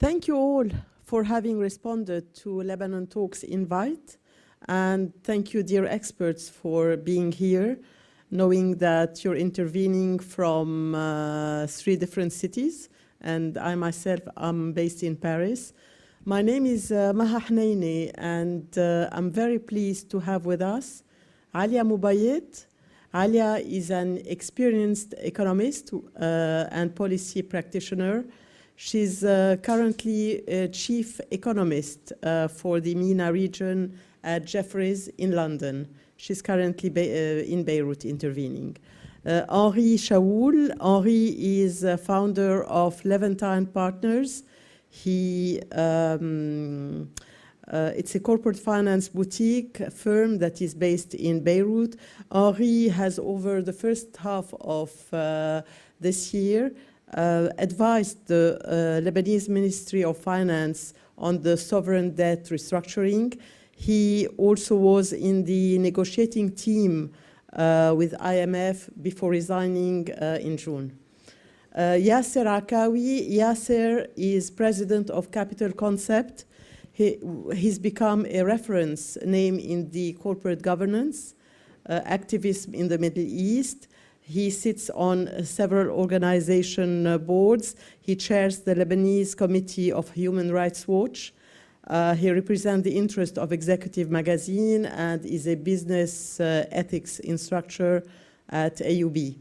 Thank you all for having responded to LebanonTalks invite. And thank you, dear experts, for being here, knowing that you're intervening from 3 different cities. And I myself am based in Paris. My name is Maha Heneine, and I'm very pleased to have with us Alia Moubayed. Alia is an experienced economist and policy practitioner. She's currently chief economist for the MENA region at Jefferies in London. She's currently in Beirut intervening. Henri Chaoul. Henri is founder of Levantine Partners. It's a corporate finance boutique firm that is based in Beirut. Henri has, over the first half of this year, advised the Lebanese Ministry of Finance on the sovereign debt restructuring. He also was in the negotiating team with IMF before resigning in June. Yasser Akkaoui. Yasser is president of Capital Concept. He's become a reference name in the corporate governance, activism in the Middle East. He sits on several organization boards. He chairs the Lebanese Committee of Human Rights Watch. He represents the interest of Executive Magazine and is a business ethics instructor at AUB.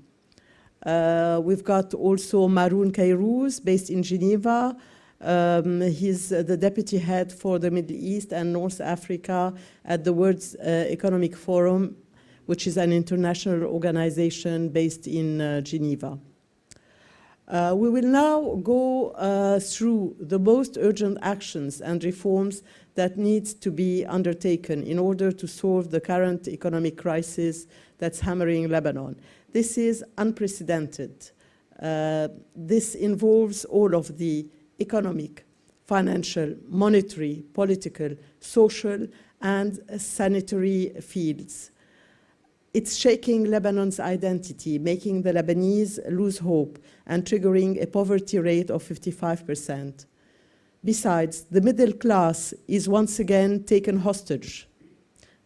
We've got also Maroun Keyrouz, based in Geneva. He's the deputy head for the Middle East and North Africa at the World Economic Forum, which is an international organization based in Geneva. We will now go through the most urgent actions and reforms that need to be undertaken in order to solve the current economic crisis that's hammering Lebanon. This is unprecedented. This involves all of the economic, financial, monetary, political, social, and sanitary fields. It's shaking Lebanon's identity, making the Lebanese lose hope and triggering a poverty rate of 55%. Besides, the middle class is once again taken hostage,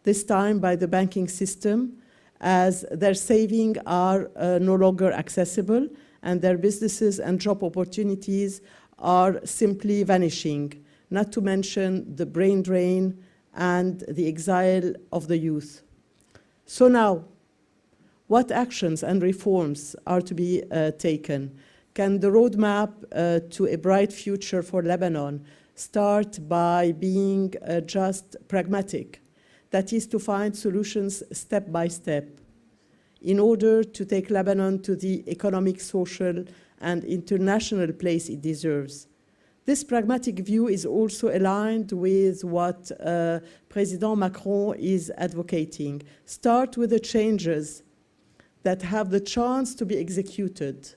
this time by the banking system, as their savings are no longer accessible and their businesses and job opportunities are simply vanishing, not to mention the brain drain and the exile of the youth. So now, what actions and reforms are to be taken? Can the roadmap to a bright future for Lebanon start by being just pragmatic? That is, to find solutions step by step in order to take Lebanon to the economic, social, and international place it deserves. This pragmatic view is also aligned with what President Macron is advocating. Start with the changes that have the chance to be executed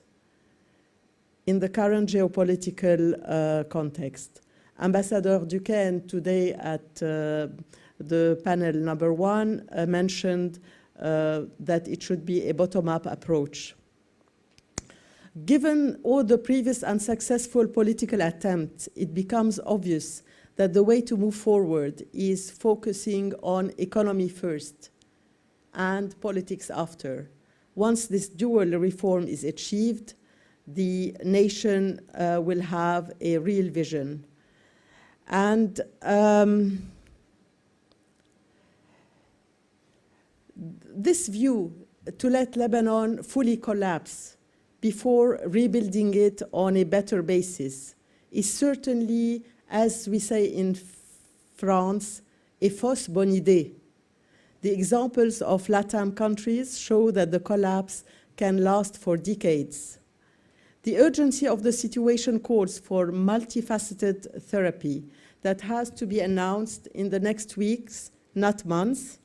in the current geopolitical context. Ambassador Duquesne today at the panel number 1 mentioned that it should be a bottom-up approach. Given all the previous unsuccessful political attempts, it becomes obvious that the way to move forward is focusing on economy first and politics after. Once this dual reform is achieved, the nation will have a real vision. And this view, to let Lebanon fully collapse before rebuilding it on a better basis, is certainly, as we say in France, a fausse bonne idée. The examples of LATAM countries show that the collapse can last for decades. The urgency of the situation calls for multifaceted therapy that has to be announced in the next weeks, not months.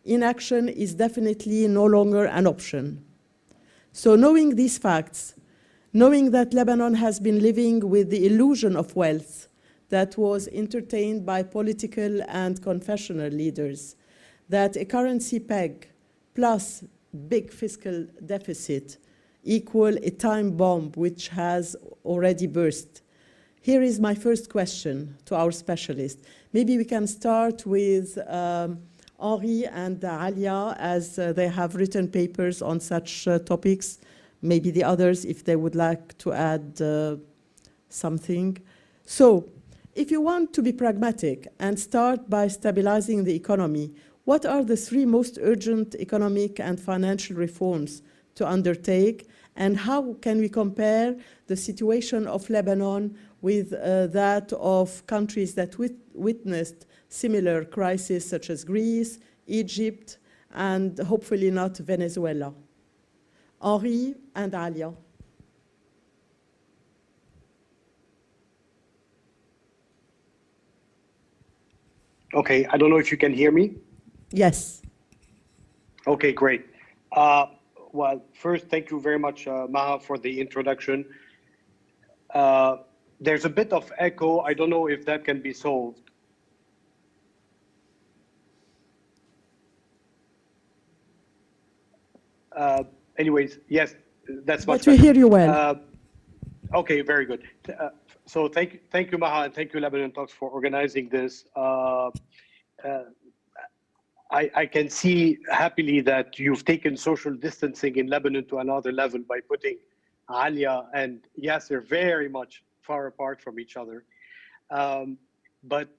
Inaction is definitely no longer an option. So knowing these facts, knowing that Lebanon has been living with the illusion of wealth that was entertained by political and confessional leaders, that a currency peg plus big fiscal deficit equal a time bomb which has already burst, Here is my first question to our specialist. Maybe we can start with Henri and Alia, as they have written papers on such topics. Maybe the others, if they would like to add something. So, if you want to be pragmatic and start by stabilizing the economy, what are the 3 most urgent economic and financial reforms to undertake, and how can we compare the situation of Lebanon with that of countries that witnessed similar crises such as Greece, Egypt, and hopefully not Venezuela? Henri and Alia. Okay, I don't know if you can hear me. Yes. Okay, great. Well, first, thank you very much, Maha, for the introduction. There's a bit of echo. I don't know if that can be solved. Anyways, yes, that's much better. But we hear you well. Okay, very good. So thank you, Maha, and thank you, LebanonTalks, for organizing this. I can see happily that you've taken social distancing in Lebanon to another level by putting Alia and Yasser very much far apart from each other. But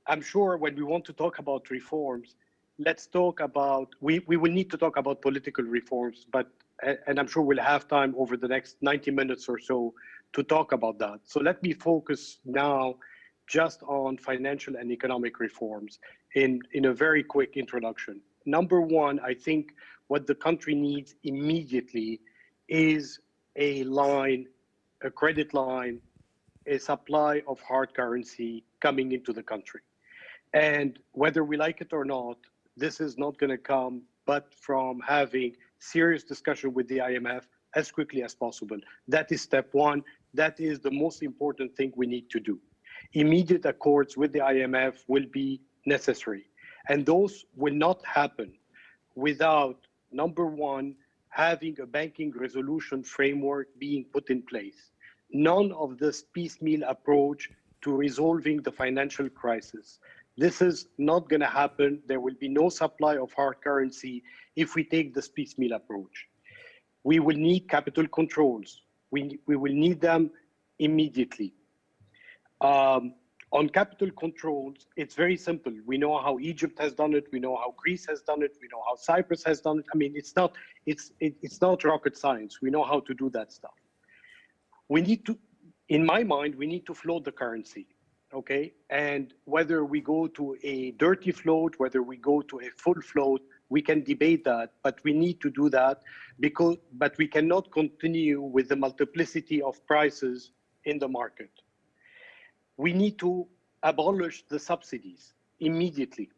I'm sure when we want to talk about reforms, let's talk about, we will need to talk about political reforms, and I'm sure we'll have time over the next 90 minutes or so to talk about that. So let me focus now just on financial and economic reforms in a very quick introduction. Number one, I think what the country needs immediately is a credit line, a supply of hard currency coming into the country. And whether we like it or not, this is not going to come but from having serious discussion with the IMF as quickly as possible. That is step one. That is the most important thing we need to do. Immediate accords with the IMF will be necessary. And those will not happen without, number one, having a banking resolution framework being put in place. None of this piecemeal approach to resolving the financial crisis. This is not going to happen. There will be no supply of hard currency if we take this piecemeal approach. We will need capital controls. We will need them immediately. On capital controls, it's very simple. We know how Egypt has done it. We know how Greece has done it. We know how Cyprus has done it. I mean, it's not rocket science. We know how to do that stuff. We need to, in my mind, we need to float the currency, okay? And whether we go to a dirty float, whether we go to a full float, we can debate that, but we need to do that but we cannot continue with the multiplicity of prices in the market. We need to abolish the subsidies immediately.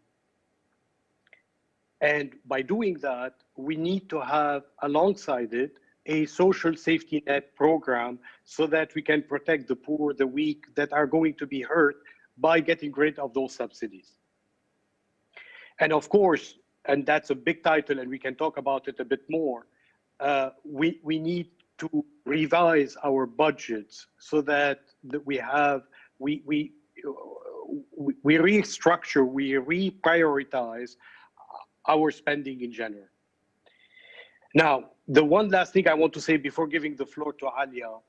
And by doing that, we need to have alongside it a social safety net program so that we can protect the poor, the weak that are going to be hurt by getting rid of those subsidies. And of course, and that's a big title and we can talk about it a bit more, we need to revise our budgets so that we restructure, we reprioritize our spending in general. Now, the one last thing I want to say before giving the floor to Alia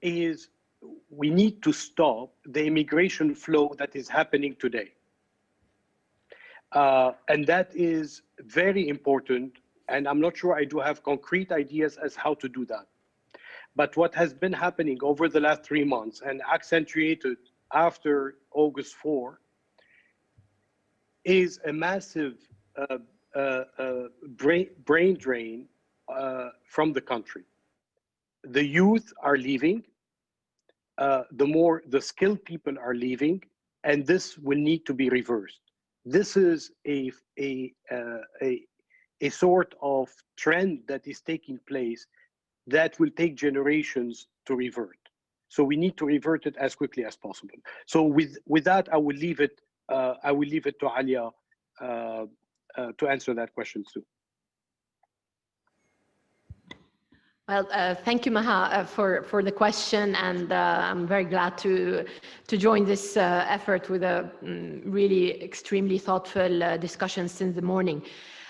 is we need to stop the immigration flow that is happening today. And that is very important. And I'm not sure I do have concrete ideas as how to do that. But what has been happening over the last 3 months and accentuated after August 4 is a massive brain drain from the country. The youth are leaving, the skilled people are leaving, and this will need to be reversed. This is a sort of trend that is taking place that will take generations to revert. So we need to revert it as quickly as possible. So with that, I will leave it to Alia to answer that question too. Well, thank you, Maha, for the question, and I'm very glad to join this effort with a really extremely thoughtful discussion since the morning.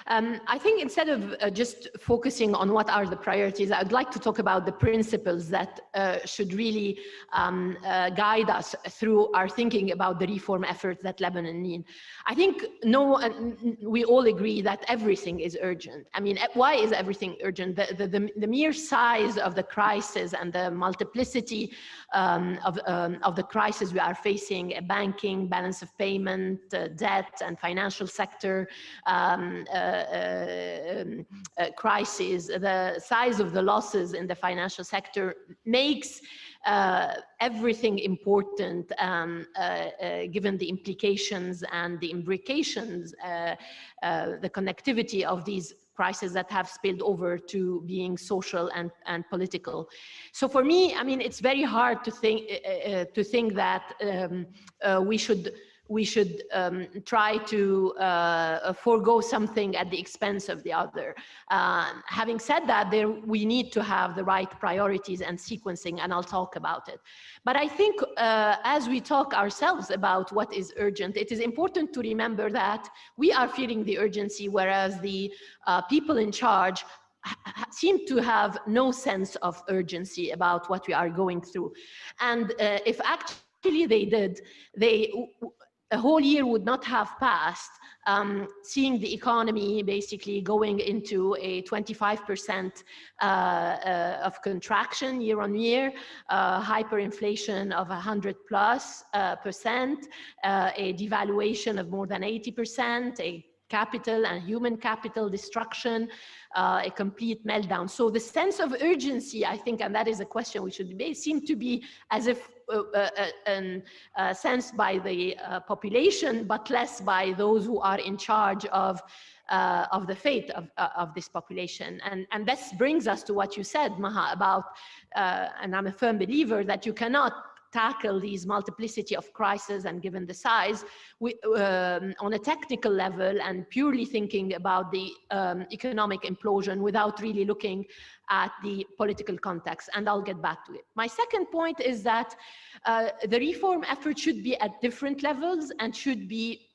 I think instead of just focusing on what are the priorities, I'd like to talk about the principles that should really guide us through our thinking about the reform efforts that Lebanon needs. I think we all agree that everything is urgent. I mean, why is everything urgent? The mere size of the crisis and the multiplicity of the crisis we are facing, banking, balance of payment, debt, and financial sector crisis, the size of the losses in the financial sector makes everything important, given the implications and the imbrications, the connectivity of these crises that have spilled over to being social and political. So for me, I mean, it's very hard to think that we should try to forego something at the expense of the other. Having said that, we need to have the right priorities and sequencing, and I'll talk about it. But I think as we talk ourselves about what is urgent, it is important to remember that we are feeling the urgency, whereas the people in charge seem to have no sense of urgency about what we are going through. And if actually they did, a whole year would not have passed seeing the economy basically going into a 25% of contraction year on year, hyperinflation of 100+%, a devaluation of more than 80%, a capital and human capital destruction, a complete meltdown. So the sense of urgency, I think, and that is a question we should debate, seem to be as if sensed by the population, but less by those who are in charge of the fate of this population. And this brings us to what you said, Maha, about, and I'm a firm believer that you cannot tackle these multiplicity of crises, and given the size, on a technical level and purely thinking about the economic implosion without really looking at the political context, and I'll get back to it. My second point is that the reform effort should be at different levels and should be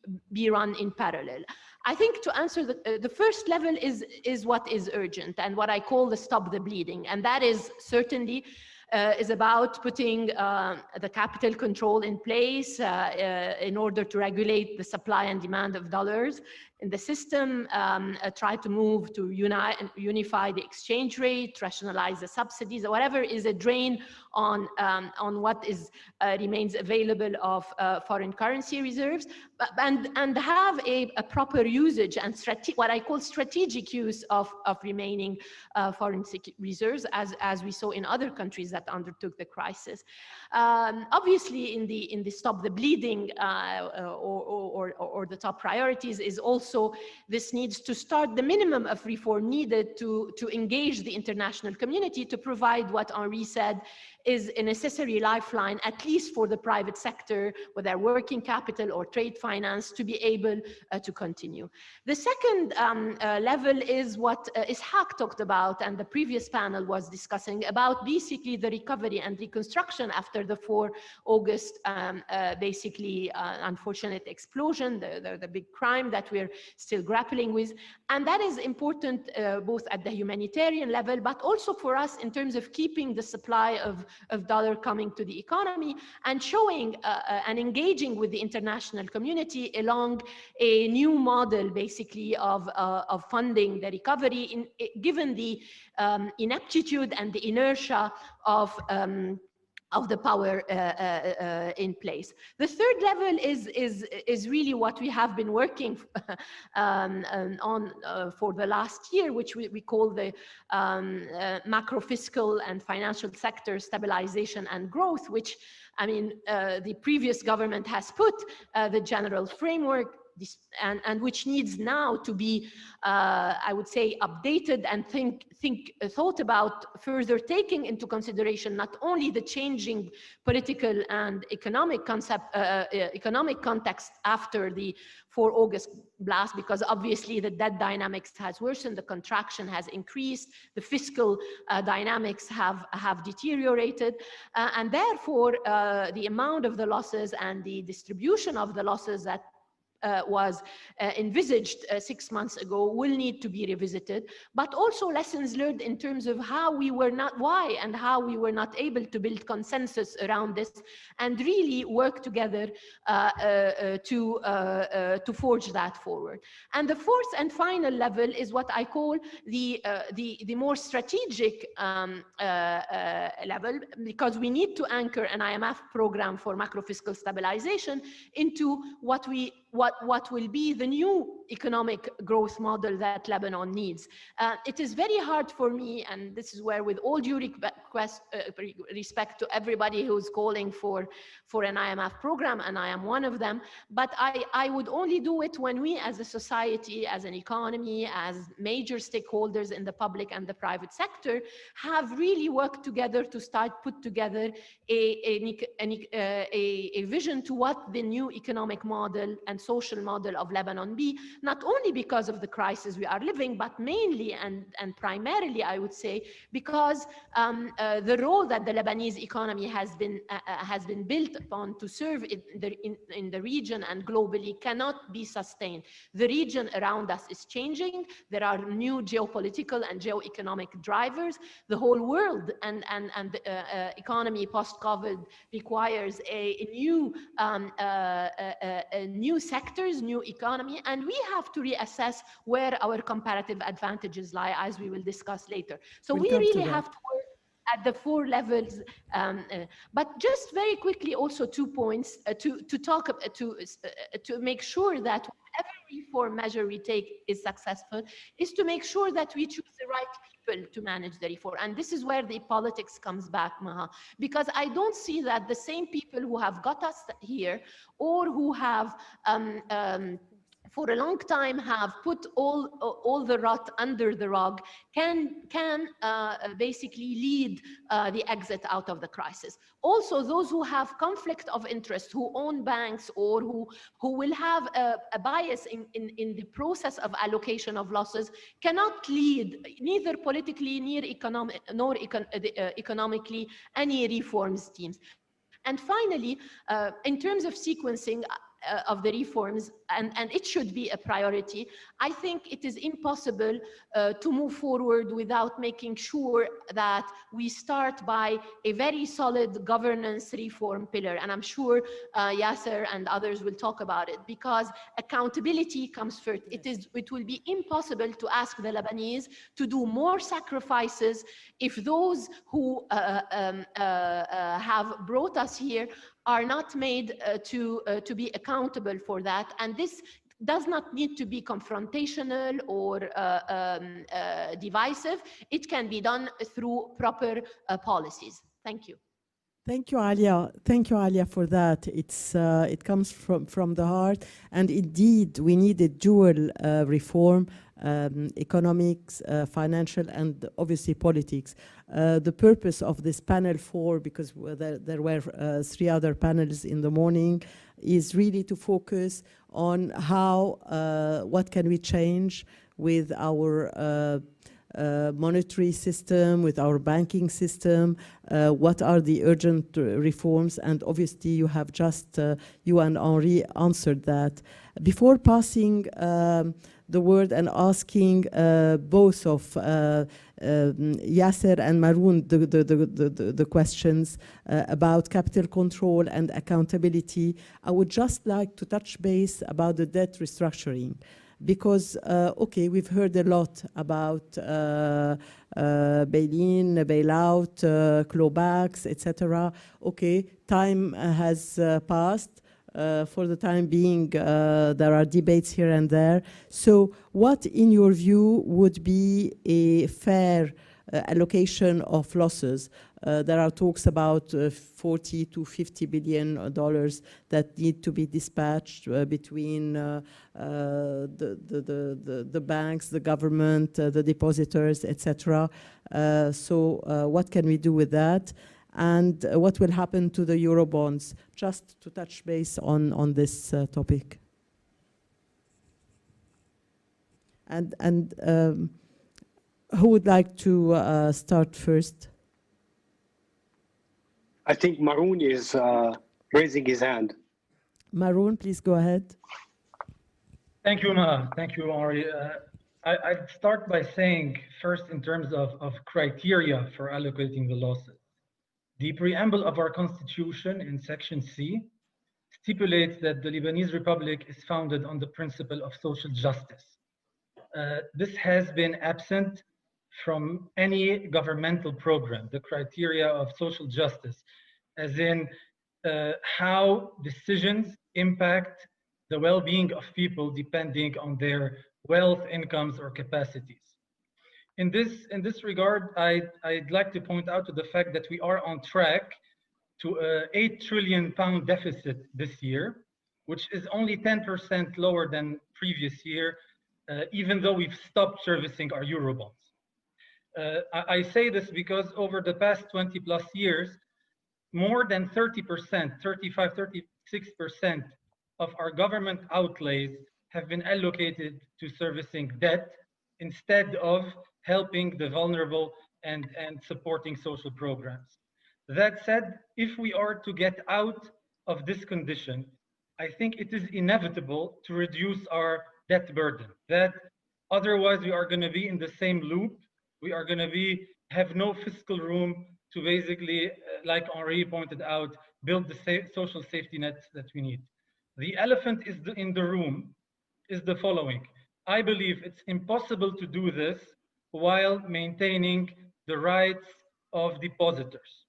run in parallel. I think to answer the first level is what is urgent and what I call the stop the bleeding, and that is certainly is about putting the capital control in place in order to regulate the supply and demand of dollars in the system, try to move to unify the exchange rate, rationalize the subsidies, or whatever is a drain on what remains available of foreign currency reserves, and have a proper usage and what I call strategic use of remaining foreign reserves, as we saw in other countries that undertook the crisis. Obviously, in the stop the bleeding or the top priorities is also this needs to start the minimum of reform needed to engage the international community to provide what Henri said is a necessary lifeline, at least for the private sector, whether working capital or trade finance, to be able to continue. The second level is what Ishaq talked about, and the previous panel was discussing about basically the recovery and reconstruction after the 4 August basically unfortunate explosion, the big crime that we're still grappling with. And that is important both at the humanitarian level, but also for us in terms of keeping the supply of dollar coming to the economy and showing and engaging with the international community along a new model basically of funding the recovery given the ineptitude and the inertia of the power in place. The third level is really what we have been working on for the last year, which we call the macro fiscal and financial sector stabilization and growth, which, I mean, the previous government has put the general framework, and which needs now to be, I would say, updated and thought about further, taking into consideration not only the changing political and economic economic context after the 4 August blast, because obviously the debt dynamics has worsened, the contraction has increased, the fiscal dynamics have deteriorated, and therefore the amount of the losses and the distribution of the losses that was envisaged 6 months ago will need to be revisited, but also lessons learned in terms of how we were not, why and how we were not able to build consensus around this and really work together to forge that forward. And the fourth and final level is what I call the more strategic level, because we need to anchor an IMF program for macro-fiscal stabilization into what will be the new economic growth model that Lebanon needs. It is very hard for me, and this is where, with all due respect to everybody who's calling for an IMF program, and I am one of them, but I would only do it when we as a society, as an economy, as major stakeholders in the public and the private sector have really worked together to put together a vision to what the new economic model and social model of Lebanon be, not only because of the crisis we are living, but mainly and primarily, I would say, because the role that the Lebanese economy has been built upon to serve in the region and globally cannot be sustained. The region around us is changing. There are new geopolitical and geo-economic drivers. The whole world and the economy post-COVID requires a new sectors, new economy, and we have to reassess where our comparative advantages lie, as we will discuss later. So we really have to work at the 4 levels. But just very quickly, also 2 points to make sure that whatever reform measure we take is successful, is to make sure that we choose the right people to manage the reform. And this is where the politics comes back, Maha, because I don't see that the same people who have got us here or who have for a long time have put all the rot under the rug can basically lead the exit out of the crisis. Also, those who have conflict of interest, who own banks or who will have a bias in the process of allocation of losses cannot lead, neither politically nor economically, any reforms teams. And finally, in terms of sequencing of the reforms, and it should be a priority, I think it is impossible to move forward without making sure that we start by a very solid governance reform pillar. And I'm sure Yasser and others will talk about it, because accountability comes first. It will be impossible to ask the Lebanese to do more sacrifices if those who have brought us here are not made to be accountable for that. And this does not need to be confrontational or divisive. It can be done through proper policies. Thank you. Thank you, Alia. Thank you, Alia, for that. It comes from the heart. And indeed, we need a dual reform, economics, financial, and obviously politics. The purpose of this panel 4, because there were 3 other panels in the morning, is really to focus on how, what can we change with our monetary system, with our banking system, what are the urgent reforms, and obviously you have just, you and Henri answered that. Before passing the word and asking both of Yasser and Maroun the questions about capital control and accountability, I would just like to touch base about the debt restructuring. Because, okay, we've heard a lot about bail-in, bailout, clawbacks, etc. Okay, time has passed. For the time being, there are debates here and there. So what, in your view, would be a fair allocation of losses. There are talks about $40 to $50 billion that need to be dispatched between the banks, the government, the depositors, etc. So what can we do with that? And what will happen to the Eurobonds? Just to touch base on this topic. And who would like to start first? I think Maroun is raising his hand. Maroun, please go ahead. Thank you, Maha. Thank you, Henri. I'd start by saying, first, in terms of criteria for allocating the losses. The preamble of our constitution in section C stipulates that the Lebanese Republic is founded on the principle of social justice. This has been absent from any governmental program, the criteria of social justice, as in how decisions impact the well-being of people depending on their wealth, incomes, or capacities. In this regard, I'd like to point out to the fact that we are on track to an £8 trillion deficit this year, which is only 10% lower than previous year, even though we've stopped servicing our Eurobonds. I say this because over the past 20 plus years, more than 30%, 35, 36% of our government outlays have been allocated to servicing debt instead of helping the vulnerable and supporting social programs. That said, if we are to get out of this condition, I think it is inevitable to reduce our debt burden. That otherwise we are going to be in the same loop. We are going to have no fiscal room to basically, like Henri pointed out, build the social safety nets that we need. The elephant in the room is the following. I believe it's impossible to do this while maintaining the rights of depositors.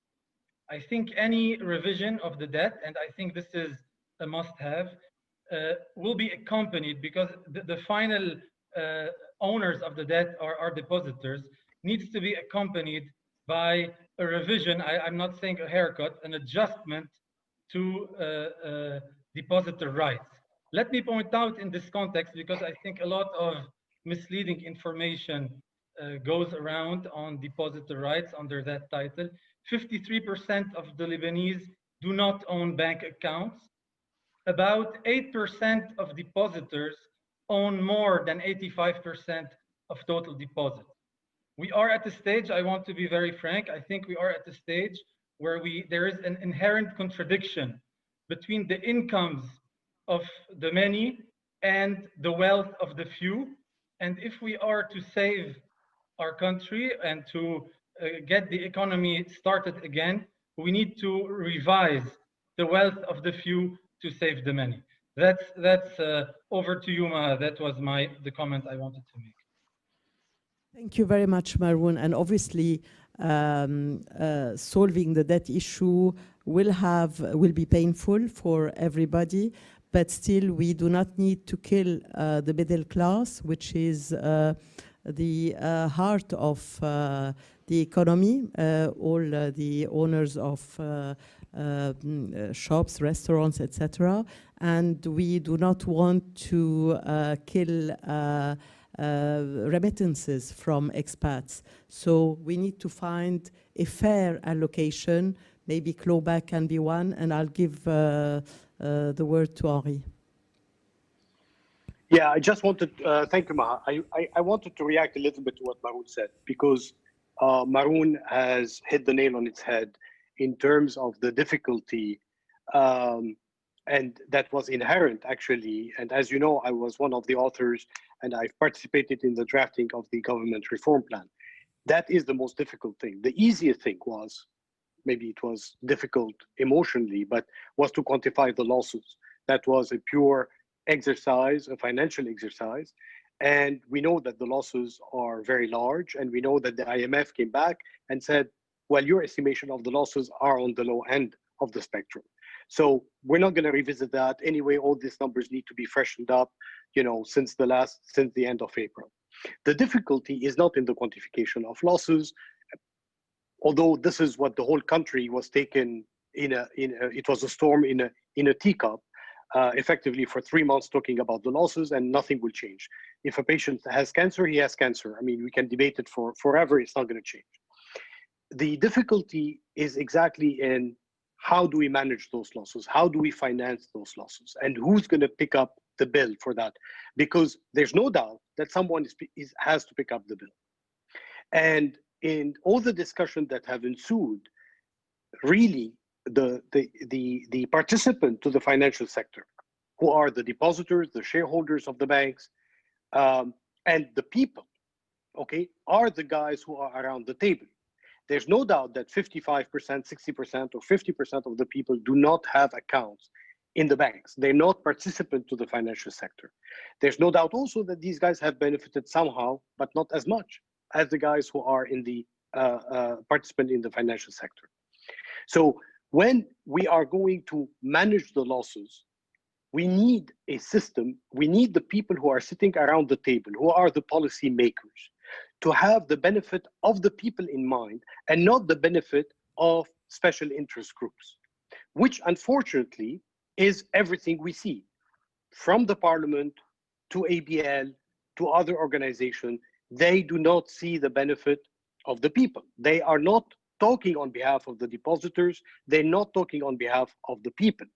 I think any revision of the debt, and I think this is a must-have, will be accompanied, because the final owners of the debt are depositors, needs to be accompanied by a revision. I'm not saying a haircut, an adjustment to depositor rights. Let me point out in this context, because I think a lot of misleading information goes around on depositor rights under that title. 53% of the Lebanese do not own bank accounts. About 8% of depositors own more than 85% of total deposits. We are at a stage, I want to be very frank, I think we are at a stage where there is an inherent contradiction between the incomes of the many and the wealth of the few. And if we are to save our country and to get the economy started again, we need to revise the wealth of the few to save the many. That's over to you, Maha. That was the comment I wanted to make. Thank you very much, Maroun. And obviously, solving the debt issue will be painful for everybody, but still we do not need to kill the middle class, which is the heart of the economy. All the owners of shops, restaurants, etc. And we do not want to kill remittances from expats. So we need to find a fair allocation. Maybe clawback can be one, and I'll give the word to Henri. Yeah, I just wanted, thank you, Maha. I wanted to react a little bit to what Maroun said, because Maroun has hit the nail on its head in terms of the difficulty, and that was inherent, actually. And as you know, I was one of the authors, and I've participated in the drafting of the government reform plan. That is the most difficult thing. The easiest thing was, maybe it was difficult emotionally, but was to quantify the losses. That was a pure exercise, a financial exercise. And we know that the losses are very large. And we know that the IMF came back and said, well, your estimation of the losses are on the low end of the spectrum. So we're not going to revisit that. Anyway, all these numbers need to be freshened up, since the end of April. The difficulty is not in the quantification of losses, although this is what the whole country was taken it was a storm in a teacup, effectively for 3 months talking about the losses, and nothing will change. If a patient has cancer, he has cancer. I mean, we can debate it for forever, it's not going to change. The difficulty is exactly in how do we manage those losses? How do we finance those losses? And who's going to pick up the bill for that? Because there's no doubt that someone has to pick up the bill. And in all the discussions that have ensued, really the participant to the financial sector, who are the depositors, the shareholders of the banks, and the people, okay, are the guys who are around the table. There's no doubt that 55%, 60%, or 50% of the people do not have accounts in the banks. They're not participant to the financial sector. There's no doubt also that these guys have benefited somehow, but not as much as the guys who are in the participant in the financial sector. So when we are going to manage the losses, we need a system, we need the people who are sitting around the table, who are the policy makers, to have the benefit of the people in mind and not the benefit of special interest groups, which unfortunately is everything we see, from the parliament to ABL to other organizations. They do not see the benefit of the people. They are not talking on behalf of the depositors. They're not talking on behalf of the people.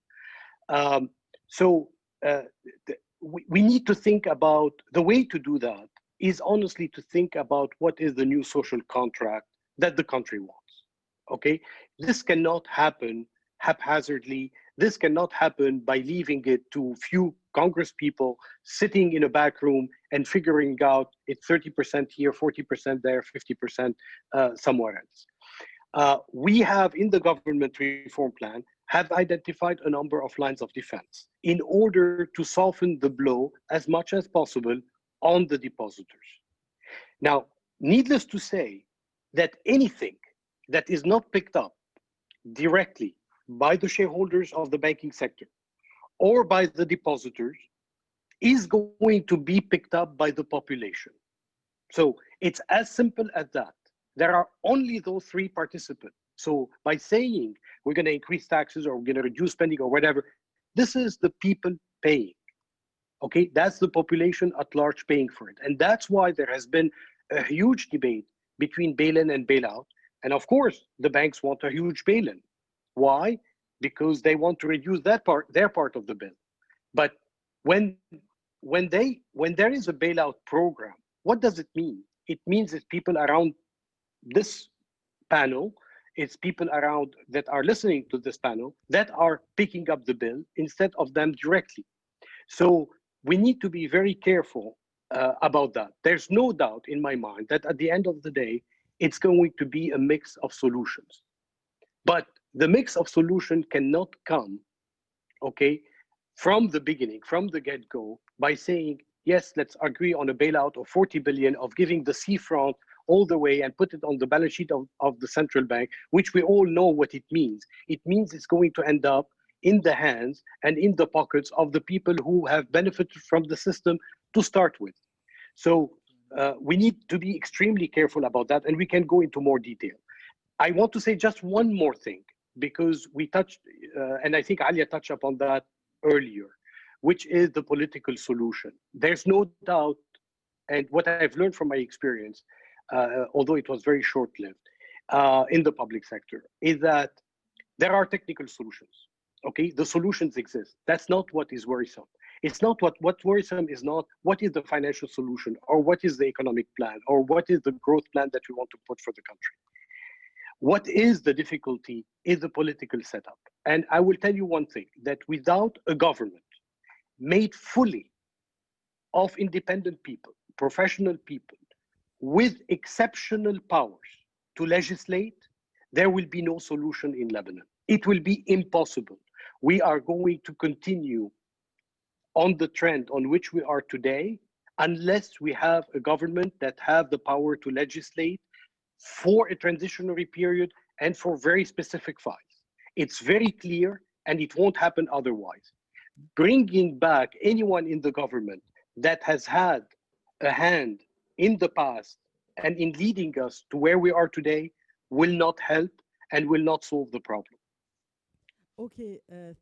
We need to think about the way to do that is honestly to think about what is the new social contract that the country wants, okay? This cannot happen haphazardly. This cannot happen by leaving it to few Congress people sitting in a back room and figuring out it's 30% here, 40% there, 50% somewhere else. We have in the government reform plan have identified a number of lines of defense in order to soften the blow as much as possible on the depositors. Now, needless to say that anything that is not picked up directly by the shareholders of the banking sector or by the depositors is going to be picked up by the population. So it's as simple as that. There are only those three participants. So by saying we're going to increase taxes or we're going to reduce spending or whatever, this is the people paying. Okay, that's the population at large paying for it. And that's why there has been a huge debate between bail-in and bailout. And of course, the banks want a huge bail-in. Why? Because they want to reduce that part, their part of the bill. But when there is a bailout program, what does it mean? It means it's people around this panel, it's people around that are listening to this panel that are picking up the bill instead of them directly. So we need to be very careful about that. There's no doubt in my mind that at the end of the day, it's going to be a mix of solutions. But the mix of solution cannot come, okay, from the beginning, from the get-go, by saying, yes, let's agree on a bailout of 40 billion of giving the seafront all the way and put it on the balance sheet of the central bank, which we all know what it means. It means it's going to end up in the hands and in the pockets of the people who have benefited from the system to start with. So we need to be extremely careful about that, and we can go into more detail. I want to say just one more thing, because we touched, and I think Alia touched upon that earlier, which is the political solution. There's no doubt, and what I've learned from my experience, although it was very short-lived in the public sector, is that there are technical solutions. Okay, the solutions exist. That's not what is worrisome. It's not what's worrisome is not what is the financial solution or what is the economic plan or what is the growth plan that we want to put for the country. What is the difficulty is the political setup. And I will tell you one thing, that without a government made fully of independent people, professional people, with exceptional powers to legislate, there will be no solution in Lebanon. It will be impossible. We are going to continue on the trend on which we are today unless we have a government that have the power to legislate for a transitionary period and for very specific files. It's very clear and it won't happen otherwise. Bringing back anyone in the government that has had a hand in the past and in leading us to where we are today will not help and will not solve the problem. Okay,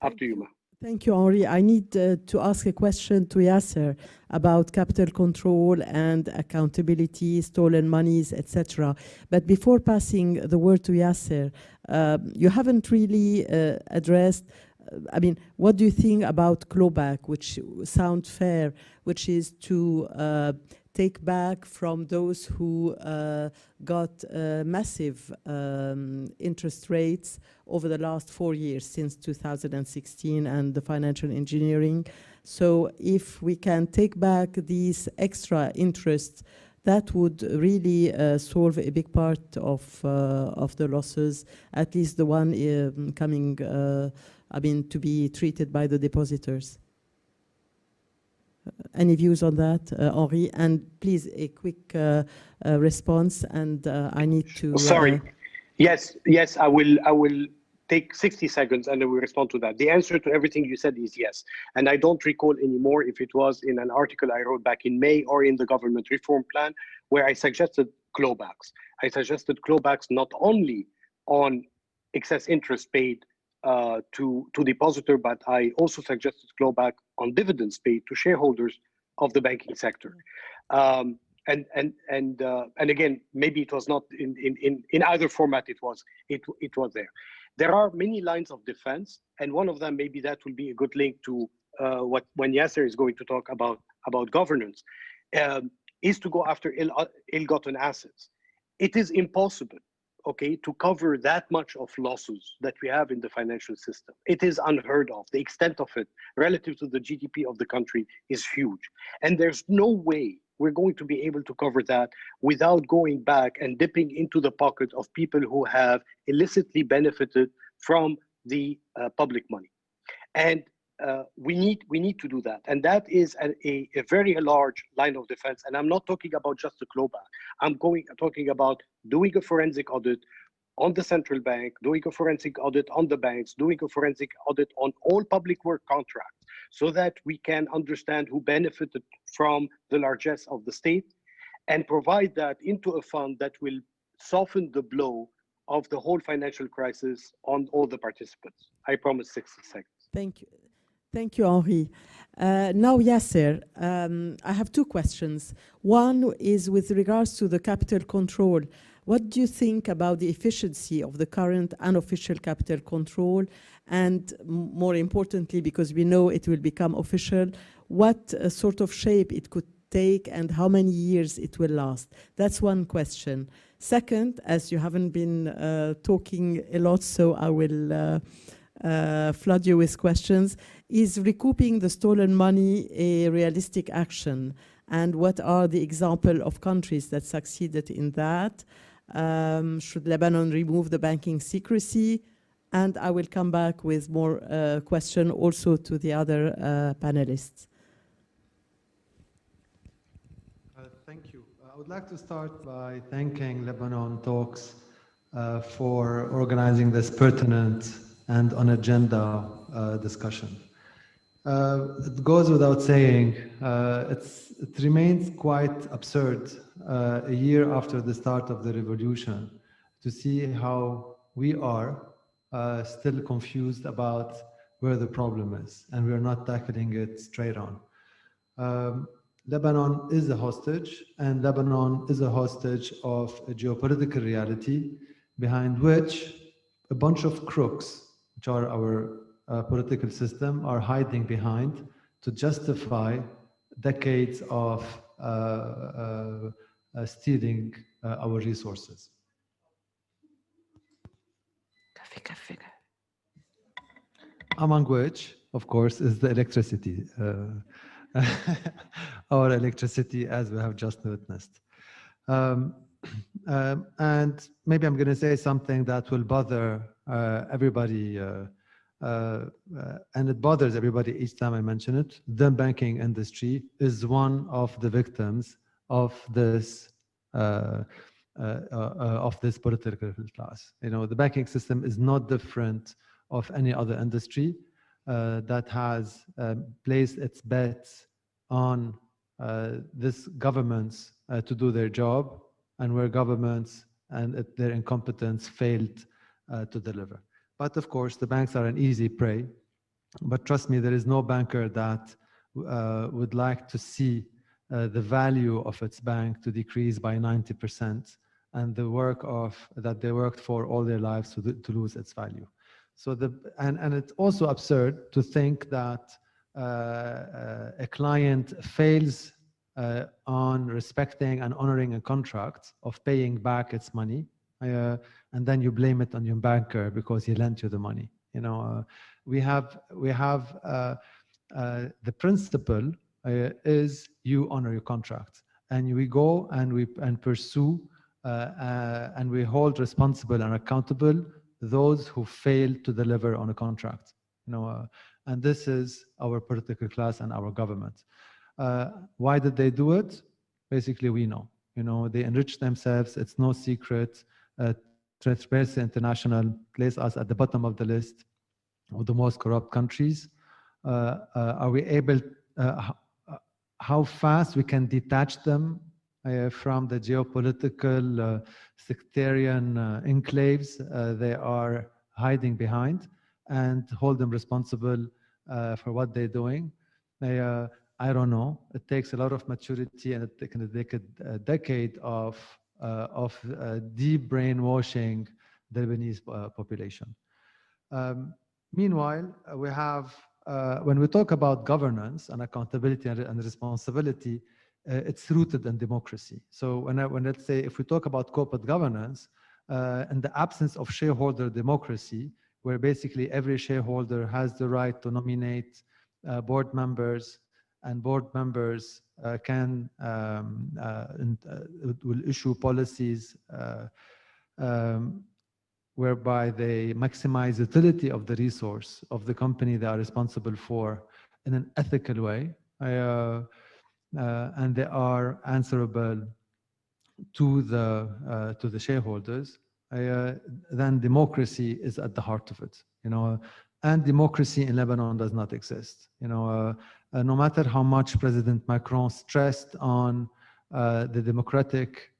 Up to you, Ma. Thank you, Henri. I need to ask a question to Yasser about capital control and accountability, stolen monies, etc. But before passing the word to Yasser, you haven't really addressed, I mean, what do you think about clawback, which sounds fair, which is to take back from those who got massive interest rates over the last 4 years since 2016 and the financial engineering. So if we can take back these extra interests, that would really solve a big part of the losses, at least the one coming, to be treated by the depositors. Any views on that, Henri? And please, a quick response, and I need to... Sorry. Yes, I will take 60 seconds and then we'll respond to that. The answer to everything you said is yes. And I don't recall anymore if it was in an article I wrote back in May or in the government reform plan where I suggested clawbacks. I suggested clawbacks not only on excess interest paid to depositor, but I also suggested clawback on dividends paid to shareholders of the banking sector. And again, maybe it was not in either format. It was there. There are many lines of defense, and one of them, maybe that will be a good link to when Yasser is going to talk about governance, is to go after ill-gotten assets. It is impossible, okay, to cover that much of losses that we have in the financial system. It is unheard of. The extent of it relative to the GDP of the country is huge. And there's no way we're going to be able to cover that without going back and dipping into the pocket of people who have illicitly benefited from the public money. And we need to do that. And that is a very large line of defense. And I'm not talking about just the clawback. I'm talking about doing a forensic audit on the central bank, doing a forensic audit on the banks, doing a forensic audit on all public work contracts, so that we can understand who benefited from the largesse of the state and provide that into a fund that will soften the blow of the whole financial crisis on all the participants. I promise 60 seconds. Thank you. Thank you, Henri. Now, Yasser, I have two questions. One is with regards to the capital control. What do you think about the efficiency of the current unofficial capital control? And more importantly, because we know it will become official, what sort of shape it could take and how many years it will last? That's one question. Second, as you haven't been talking a lot, so I will flood you with questions, is recouping the stolen money a realistic action? And what are the examples of countries that succeeded in that? Should Lebanon remove the banking secrecy? And I will come back with more questions also to the other panelists. Thank you. I would like to start by thanking LebanonTalks for organizing this pertinent and on agenda discussion. It goes without saying, it remains quite absurd a year after the start of the revolution to see how we are still confused about where the problem is, and we're not tackling it straight on. Lebanon is a hostage, and Lebanon is a hostage of a geopolitical reality behind which a bunch of crooks, which are our political system, are hiding behind to justify decades of stealing our resources. Among which, of course, is the electricity. Our electricity, as we have just witnessed. And maybe I'm going to say something that will bother everybody, and it bothers everybody each time I mention it. The banking industry is one of the victims of this political class. You know, the banking system is not different of any other industry that has placed its bets on this governments to do their job, and where governments and their incompetence failed to deliver. But of course, the banks are an easy prey. But trust me, there is no banker that would like to see the value of its bank to decrease by 90%, and the work that they worked for all their lives to lose its value. So and it's also absurd to think that a client fails on respecting and honoring a contract of paying back its money, and then you blame it on your banker because he lent you the money. You know, we have the principle is you honor your contract, and we go and pursue and we hold responsible and accountable those who fail to deliver on a contract. You know, and this is our political class and our government. Why did they do it? Basically, we know. You know, they enrich themselves. It's no secret. Transparency International places us at the bottom of the list of the most corrupt countries. Are we able? How fast we can detach them from the geopolitical sectarian enclaves they are hiding behind, and hold them responsible for what they're doing? I don't know. It takes a lot of maturity, and it can take a decade of deep brainwashing the Lebanese population. Meanwhile, we have, when we talk about governance and accountability and responsibility, it's rooted in democracy. So when let's say, if we talk about corporate governance, in the absence of shareholder democracy, where basically every shareholder has the right to nominate board members, and board members will issue policies whereby they maximize utility of the resource of the company they are responsible for in an ethical way, and they are answerable to the shareholders, then democracy is at the heart of it. You know, and democracy in Lebanon does not exist. You know, no matter how much President Macron stressed on the democratic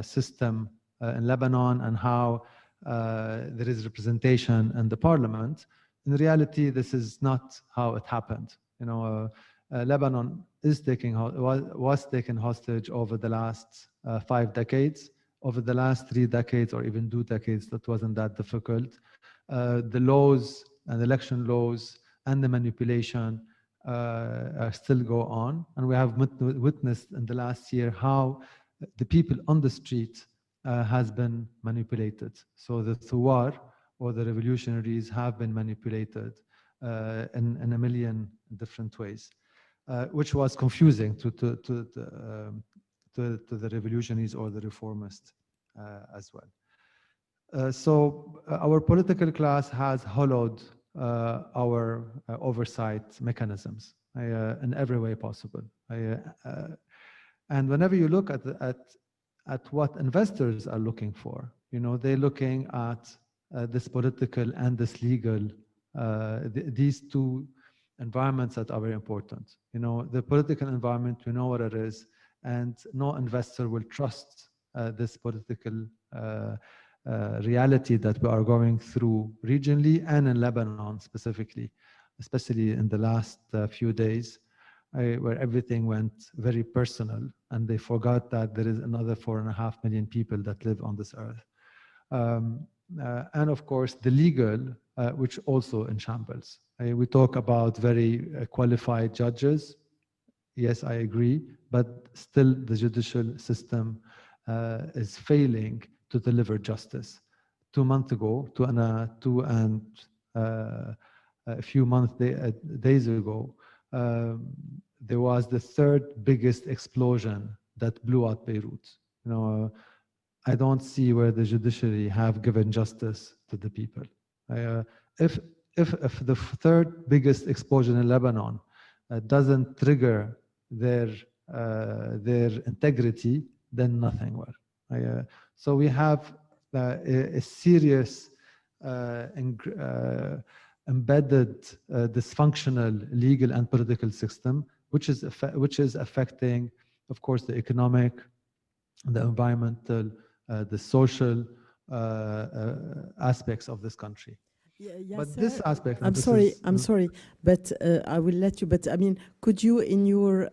system in Lebanon and how there is representation in the parliament, in reality, this is not how it happened. You know, Lebanon was taken hostage over the last 5 decades. Over the last 3 decades, or even 2 decades, that wasn't that difficult. The laws and election laws and the manipulation still go on, and we have witnessed in the last year how the people on the street has been manipulated. So the Thawar, or the revolutionaries, have been manipulated in a million different ways, which was confusing to the revolutionaries or the reformists as well. So our political class has hollowed our oversight mechanisms in every way possible. And whenever you look at what investors are looking for, you know, they're looking at this political and this legal, these two environments that are very important. You know, the political environment, we know what it is, and no investor will trust this political reality that we are going through regionally and in Lebanon specifically, especially in the last few days, where everything went very personal, and they forgot that there is another 4.5 million people that live on this earth. And of course, the legal, which also in shambles. We talk about very qualified judges. Yes, I agree, but still the judicial system is failing to deliver justice. 2 months ago, a few days ago, there was the 3rd biggest explosion that blew out Beirut. You know, I don't see where the judiciary have given justice to the people. If the 3rd biggest explosion in Lebanon doesn't trigger their integrity, then nothing will. So we have a serious embedded dysfunctional legal and political system which is affecting, of course, the economic, the environmental, the social aspects of this country. Yeah, but this aspect, I'm sorry, but I will let you. But I mean, could you, in your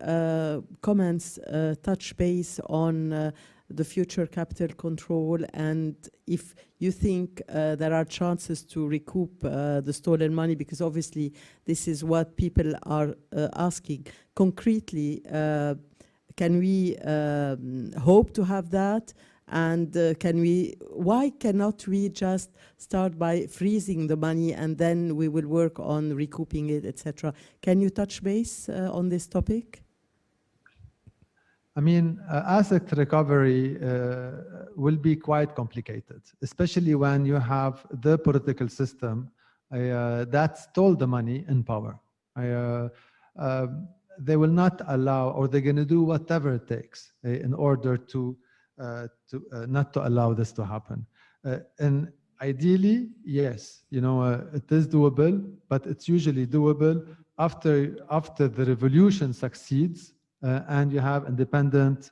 comments, touch base on the future capital control, and if you think there are chances to recoup the stolen money, because obviously this is what people are asking. Concretely, can we hope to have that? And why cannot we just start by freezing the money and then we will work on recouping it, etc.? Can you touch base on this topic? I mean, asset recovery will be quite complicated, especially when you have the political system that stole the money in power. They will not allow, or they're going to do whatever it takes in order to not to allow this to happen. And ideally, yes, it is doable, but it's usually doable after the revolution succeeds and you have independent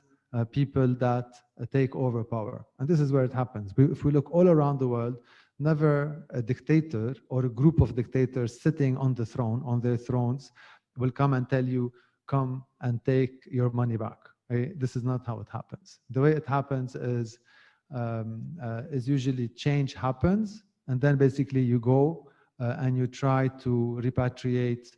people that take over power. And this is where it happens. If we look all around the world, never a dictator or a group of dictators sitting on their thrones will come and tell you, come and take your money back. Right? This is not how it happens. The way it happens is usually change happens, and then basically you go and you try to repatriate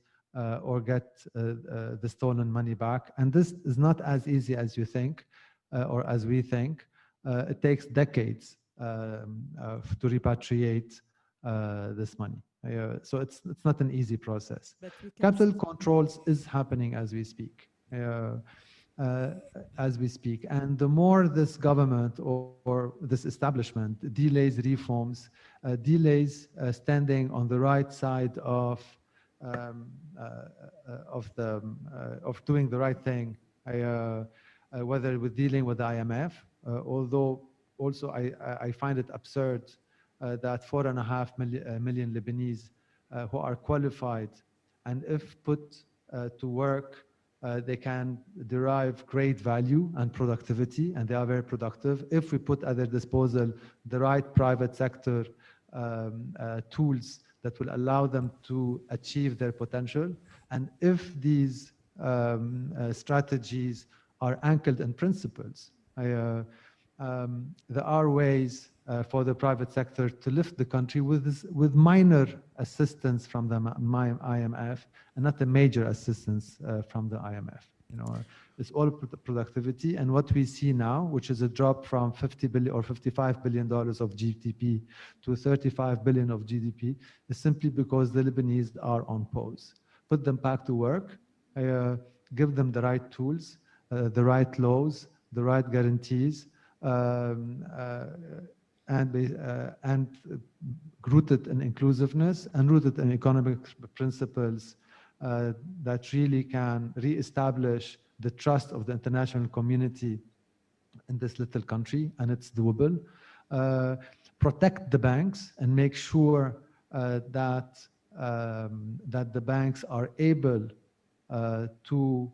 or get the stolen money back. And this is not as easy as you think or as we think. It takes decades to repatriate this money. So it's not an easy process. Capital controls is happening as we speak. And the more this government or this establishment delays reforms, delays standing on the right side of doing the right thing, whether with dealing with the IMF, although also I find it absurd that 4.5 million Lebanese who are qualified, and if put to work, they can derive great value and productivity, and they are very productive. If we put at their disposal the right private sector tools that will allow them to achieve their potential, and if these strategies are anchored in principles, there are ways for the private sector to lift the country with minor assistance from the IMF, and not a major assistance from the IMF. It's all productivity, and what we see now, which is a drop from $50 billion or $55 billion of GDP to 35 billion of GDP, is simply because the Lebanese are on pause. Put them back to work, give them the right tools, the right laws, the right guarantees, and rooted in inclusiveness and rooted in economic principles that really can re-establish the trust of the international community in this little country, and it's doable. Protect the banks and make sure that the banks are able to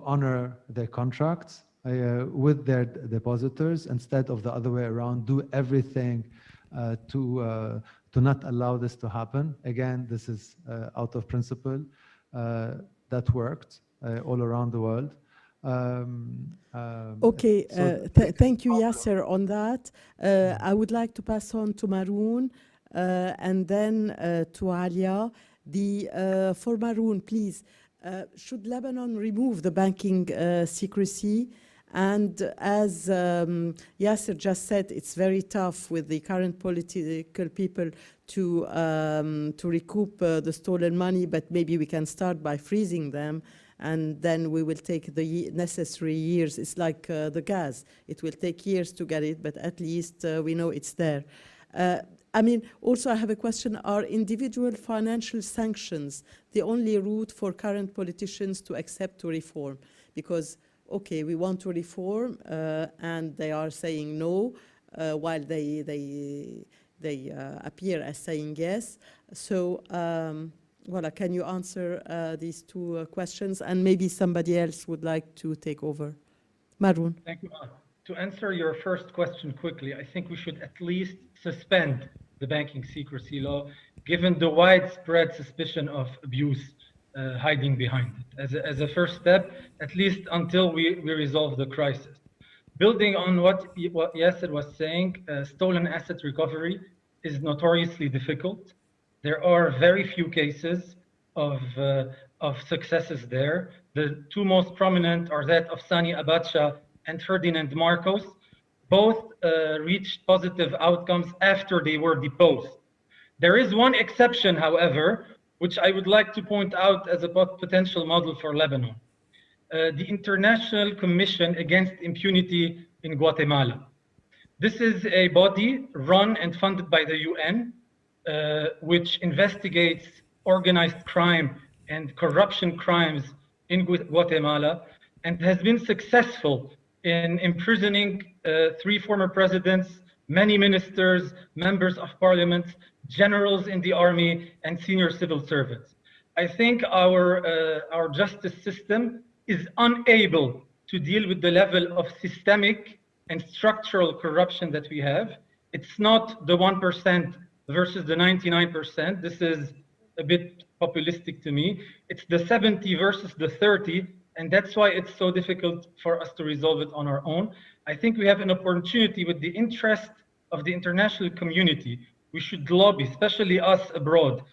honor their contracts with their depositors, instead of the other way around, do everything to not allow this to happen. Again, this is out of principle that worked all around the world. Okay, thank you, Yasser, on that. I would like to pass on to Maroun and then to Alia. For Maroun, please, should Lebanon remove the banking secrecy? And as Yasser just said, it's very tough with the current political people to recoup the stolen money, but maybe we can start by freezing them, and then we will take the necessary years. It's like the gas. It will take years to get it, but at least we know it's there. I mean, also I have a question. Are individual financial sanctions the only route for current politicians to accept to reform? Because okay, we want to reform, and they are saying no, while they appear as saying yes. So Voilà, can you answer these two questions? And maybe somebody else would like to take over. Maroun. Thank you. To answer your first question quickly, I think we should at least suspend the banking secrecy law, given the widespread suspicion of abuse hiding behind it. As a first step, at least until we resolve the crisis. Building on what Yasser was saying, stolen asset recovery is notoriously difficult. There are very few cases of successes there. The two most prominent are that of Sani Abacha and Ferdinand Marcos. Both reached positive outcomes after they were deposed. There is one exception, however, which I would like to point out as a potential model for Lebanon. The International Commission Against Impunity in Guatemala. This is a body run and funded by the UN, which investigates organized crime and corruption crimes in Guatemala, and has been successful in imprisoning 3 former presidents, many ministers, members of parliament, generals in the army, and senior civil servants. I think our justice system is unable to deal with the level of systemic and structural corruption that we have. It's not the 1% versus the 99%. This is a bit populistic to me. It's the 70 versus the 30, and that's why it's so difficult for us to resolve it on our own. I think we have an opportunity with the interest of the international community. We should lobby, especially us abroad.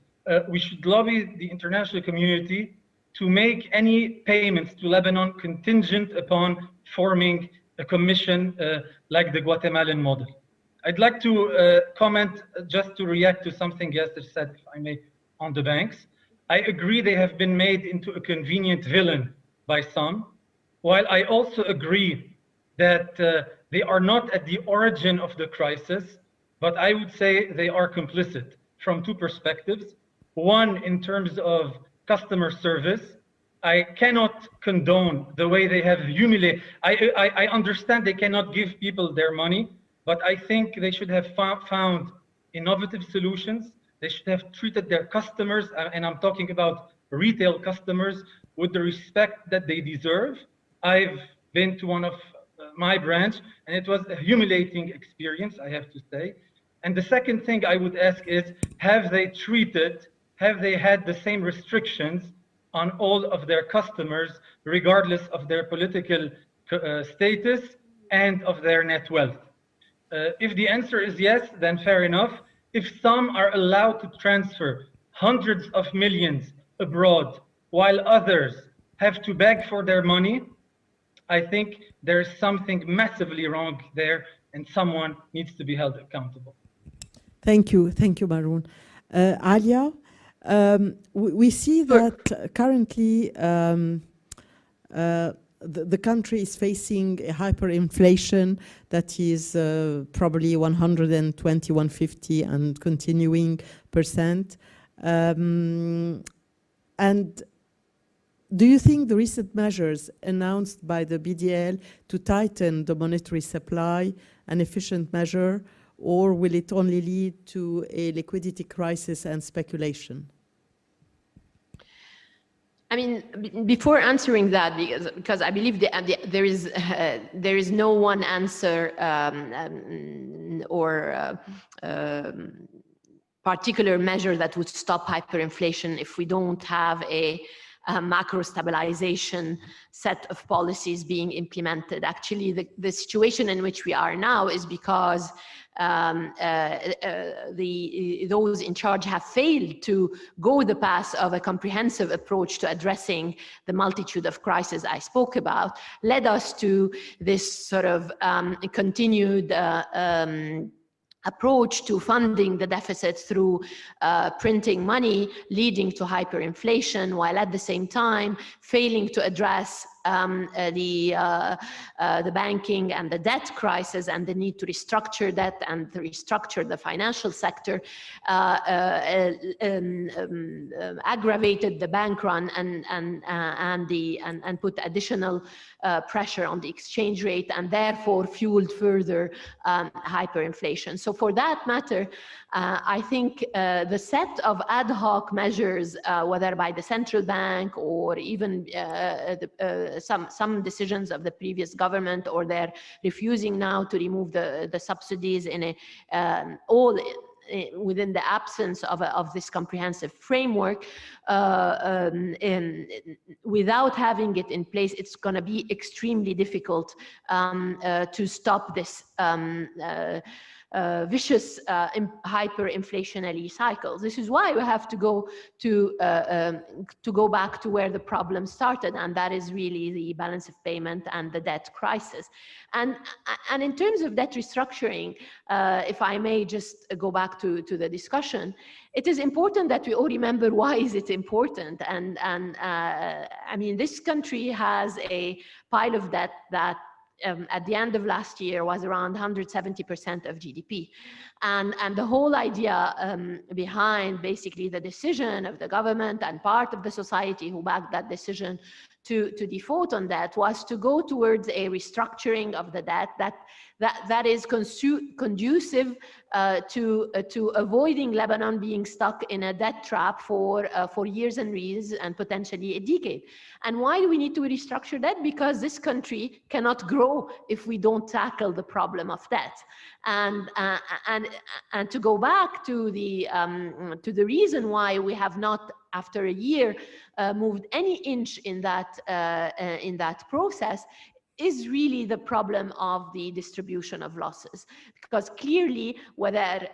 We should lobby the international community to make any payments to Lebanon contingent upon forming a commission like the Guatemalan model. I'd like to comment, just to react to something Yasser said, if I may, on the banks. I agree they have been made into a convenient villain by some, while I also agree that they are not at the origin of the crisis, but I would say they are complicit from 2 perspectives. One, in terms of customer service. I cannot condone the way they have humiliated. I understand they cannot give people their money, but I think they should have found innovative solutions. They should have treated their customers, and I'm talking about retail customers, with the respect that they deserve. I've been to one of my branch, and it was a humiliating experience, I have to say. And the second thing I would ask is, have they had the same restrictions on all of their customers, regardless of their political status and of their net wealth? If the answer is yes, then fair enough. If some are allowed to transfer hundreds of millions abroad, while others have to beg for their money, I think there's something massively wrong there, and someone needs to be held accountable. Thank you, Maroun. Alia, we see that currently the country is facing a hyperinflation that is probably 120, 150 and continuing %. And do you think the recent measures announced by the BDL to tighten the monetary supply an efficient measure, or will it only lead to a liquidity crisis and speculation? I mean, before answering that, because I believe there is no one answer or particular measure that would stop hyperinflation if we don't have a macro stabilization set of policies being implemented. Actually, the situation in which we are now is because those in charge have failed to go the path of a comprehensive approach to addressing the multitude of crises I spoke about, led us to this sort of continued approach to funding the deficit through printing money, leading to hyperinflation, while at the same time failing to address the banking and the debt crisis and the need to restructure debt and to restructure the financial sector, aggravated the bank run and put additional pressure on the exchange rate, and therefore fueled further hyperinflation. So for that matter, I think the set of ad hoc measures, whether by the central bank or even some decisions of the previous government, or they're refusing now to remove the subsidies in all within the absence of this comprehensive framework, without having it in place, it's going to be extremely difficult to stop this vicious hyperinflationary cycles. This is why we have to go back to where the problem started, and that is really the balance of payment and the debt crisis. And in terms of debt restructuring, if I may just go back to the discussion, it is important that we all remember why is it important. And I mean, this country has a pile of debt that at the end of last year was around 170% of GDP. And the whole idea behind basically the decision of the government and part of the society who backed that decision to default on that was to go towards a restructuring of the debt that is conducive to avoiding Lebanon being stuck in a debt trap for years and years and potentially a decade. And why do we need to restructure that? Because this country cannot grow if we don't tackle the problem of debt. And to go back to the reason why we have not, after a year, moved any inch in that process, is really the problem of the distribution of losses. Because clearly, whether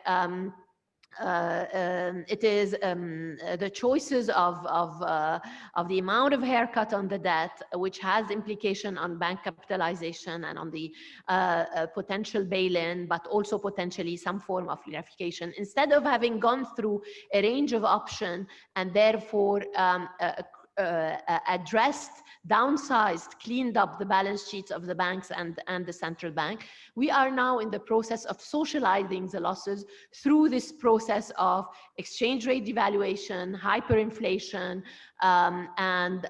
it is the choices of the amount of haircut on the debt, which has implication on bank capitalization and on the potential bail-in, but also potentially some form of clarification. Instead of having gone through a range of options and therefore addressed, downsized, cleaned up the balance sheets of the banks and the central bank, we are now in the process of socializing the losses through this process of exchange rate devaluation, hyperinflation, and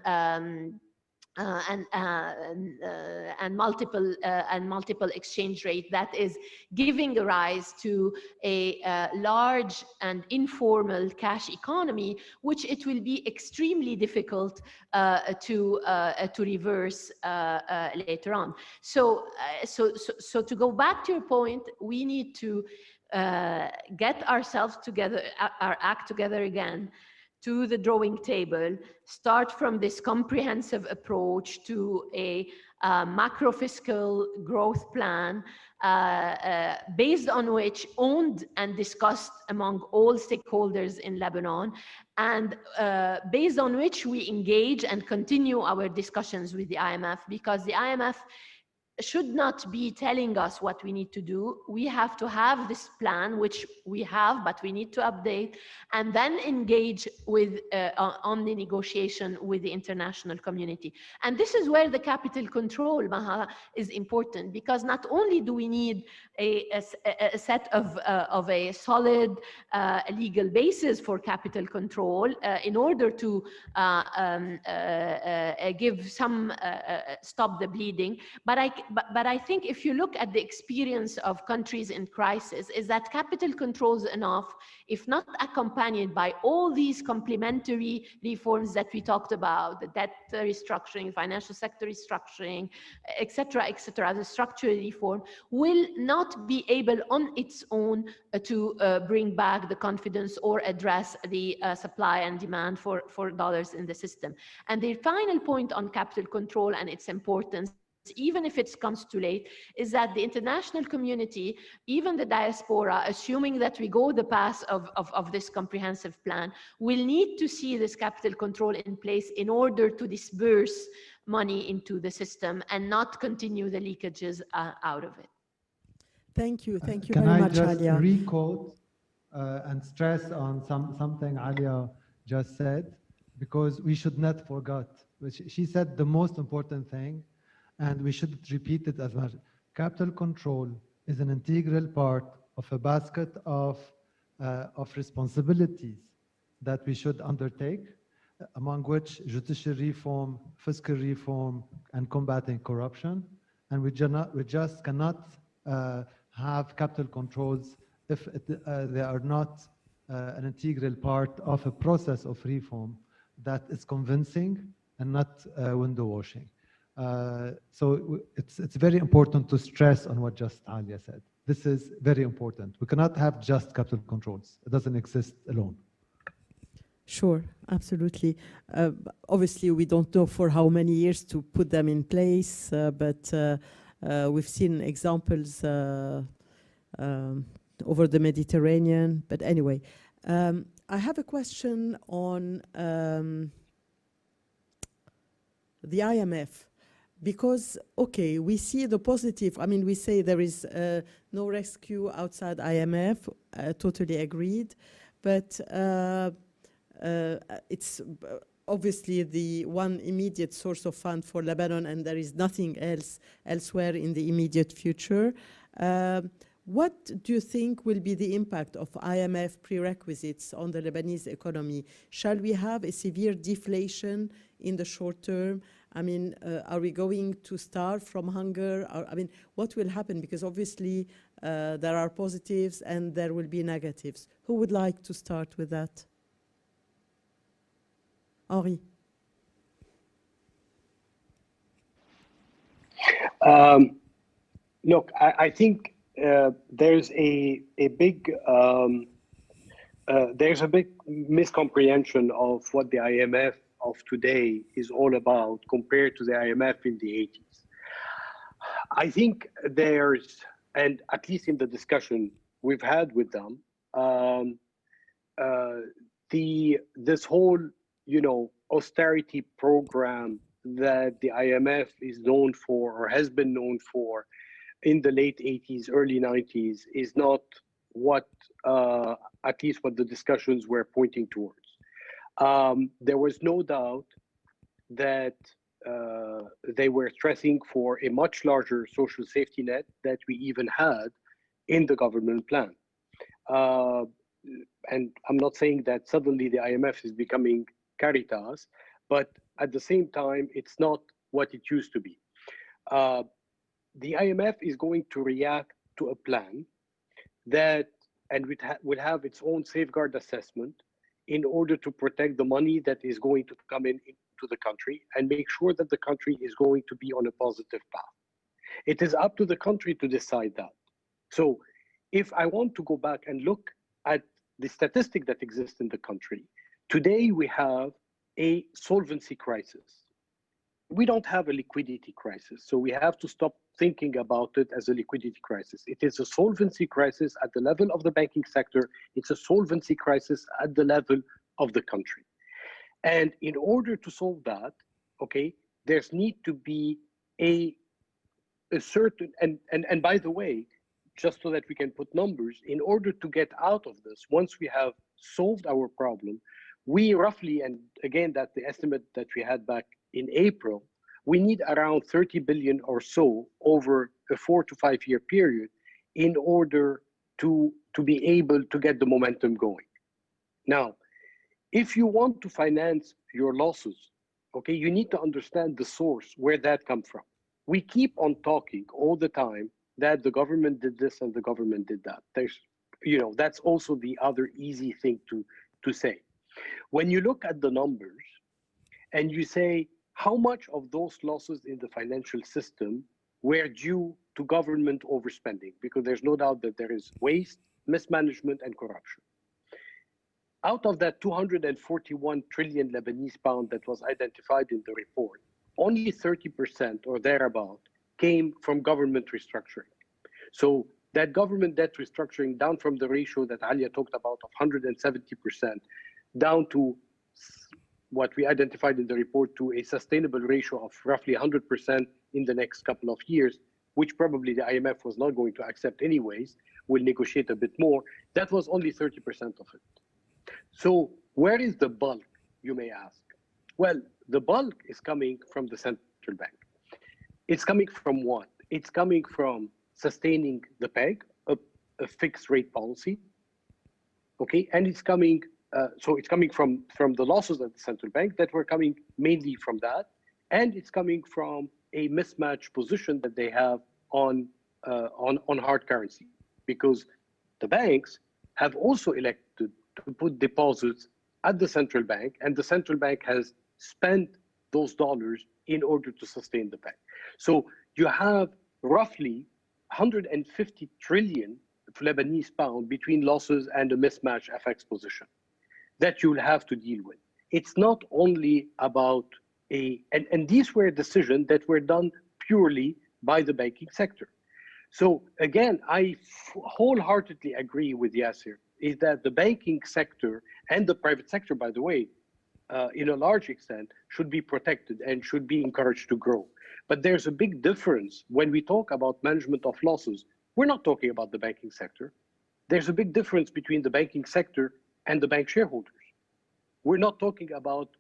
multiple exchange rate that is giving rise to a large and informal cash economy, which it will be extremely difficult to reverse later on. So to go back to your point, we need to get ourselves together, our act together again, to the drawing table, start from this comprehensive approach to a macro fiscal growth plan based on which owned and discussed among all stakeholders in Lebanon, and based on which we engage and continue our discussions with the IMF, because the IMF should not be telling us what we need to do. We have to have this plan, which we have, but we need to update, and then engage with on the negotiation with the international community. And this is where the capital control, Maha, is important, because not only do we need a set of a solid legal basis for capital control in order to give some stop the bleeding, but I think if you look at the experience of countries in crisis, is that capital controls enough, if not accompanied by all these complementary reforms that we talked about, the debt restructuring, financial sector restructuring, etc., the structural reform, will not be able on its own to bring back the confidence or address the supply and demand for dollars in the system. And the final point on capital control and its importance, even if it comes too late, is that the international community, even the diaspora, assuming that we go the path of this comprehensive plan, will need to see this capital control in place in order to disburse money into the system and not continue the leakages out of it. Thank you very much, Alia. Can I just re-quote and stress on something Alia just said, because we should not forget She said the most important thing, and we should repeat it as much. Capital control is an integral part of a basket of responsibilities that we should undertake, among which judicial reform, fiscal reform, and combating corruption. And we just cannot have capital controls if they are not an integral part of a process of reform that is convincing and not window washing. So it's very important to stress on what just Alia said. This is very important. We cannot have just capital controls. It doesn't exist alone. Sure, absolutely. Obviously, we don't know for how many years to put them in place, but we've seen examples over the Mediterranean. But anyway, I have a question on the IMF. Because, okay, we see the positive. I mean, we say there is no rescue outside IMF, totally agreed. But it's obviously the one immediate source of fund for Lebanon, and there is nothing else elsewhere in the immediate future. What do you think will be the impact of IMF prerequisites on the Lebanese economy? Shall we have a severe deflation in the short term? I mean, are we going to starve from hunger? I mean, what will happen? Because obviously there are positives and there will be negatives. Who would like to start with that? Henri. Look, I think there's a big miscomprehension of what the IMF of today is all about compared to the IMF in the 80s. I think there's, and at least in the discussion we've had with them, this whole, austerity program that the IMF is known for or has been known for in the late 80s, early 90s is not what, at least what the discussions were pointing towards. There was no doubt that they were stressing for a much larger social safety net that we even had in the government plan. And I'm not saying that suddenly the IMF is becoming Caritas, but at the same time, it's not what it used to be. The IMF is going to react to a plan that, and will have its own safeguard assessment in order to protect the money that is going to come into the country and make sure that the country is going to be on a positive path. It is up to the country to decide that. So if I want to go back and look at the statistic that exists in the country, today we have a solvency crisis. We don't have a liquidity crisis, so we have to stop thinking about it as a liquidity crisis. It is a solvency crisis at the level of the banking sector. It's a solvency crisis at the level of the country. And in order to solve that, okay, there's need to be a certain, and by the way, just so that we can put numbers, in order to get out of this, once we have solved our problem, we roughly, and again, that's the estimate that we had back in April, we need around 30 billion or so over a 4 to 5 year period in order to be able to get the momentum going. Now, if you want to finance your losses, okay, you need to understand the source, where that comes from. We keep on talking all the time that the government did this and the government did that. There's, that's also the other easy thing to say. When you look at the numbers and you say, how much of those losses in the financial system were due to government overspending? Because there's no doubt that there is waste, mismanagement, and corruption. Out of that 241 trillion Lebanese pound that was identified in the report, only 30% or thereabout came from government restructuring. So that government debt restructuring, down from the ratio that Alia talked about of 170%, down to what we identified in the report to a sustainable ratio of roughly 100% in the next couple of years, which probably the IMF was not going to accept anyways, will negotiate a bit more. That was only 30% of it. So where is the bulk, you may ask? Well, the bulk is coming from the central bank. It's coming from what? It's coming from sustaining the peg, a fixed rate policy, okay? And it's coming, so it's coming from the losses at the central bank that were coming mainly from that. And it's coming from a mismatched position that they have on hard currency, because the banks have also elected to put deposits at the central bank, and the central bank has spent those dollars in order to sustain the peg. So you have roughly 150 trillion Lebanese pound between losses and a mismatched FX position that you'll have to deal with. It's not only about and these were decisions that were done purely by the banking sector. So again, I wholeheartedly agree with Yasser, is that the banking sector and the private sector, by the way, in a large extent, should be protected and should be encouraged to grow. But there's a big difference when we talk about management of losses. We're not talking about the banking sector. There's a big difference between the banking sector and the bank shareholders. We're not talking about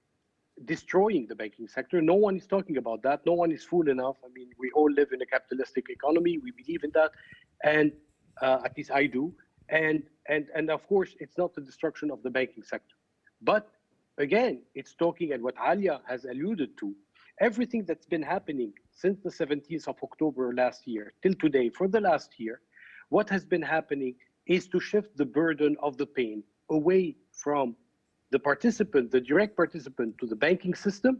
destroying the banking sector. No one is talking about that. No one is fool enough. I mean, we all live in a capitalistic economy. We believe in that, and at least I do. And of course, it's not the destruction of the banking sector. But again, it's talking, and what Alia has alluded to, everything that's been happening since the 17th of October last year till today, for the last year, what has been happening is to shift the burden of the pain away from the participant, the direct participant, to the banking system,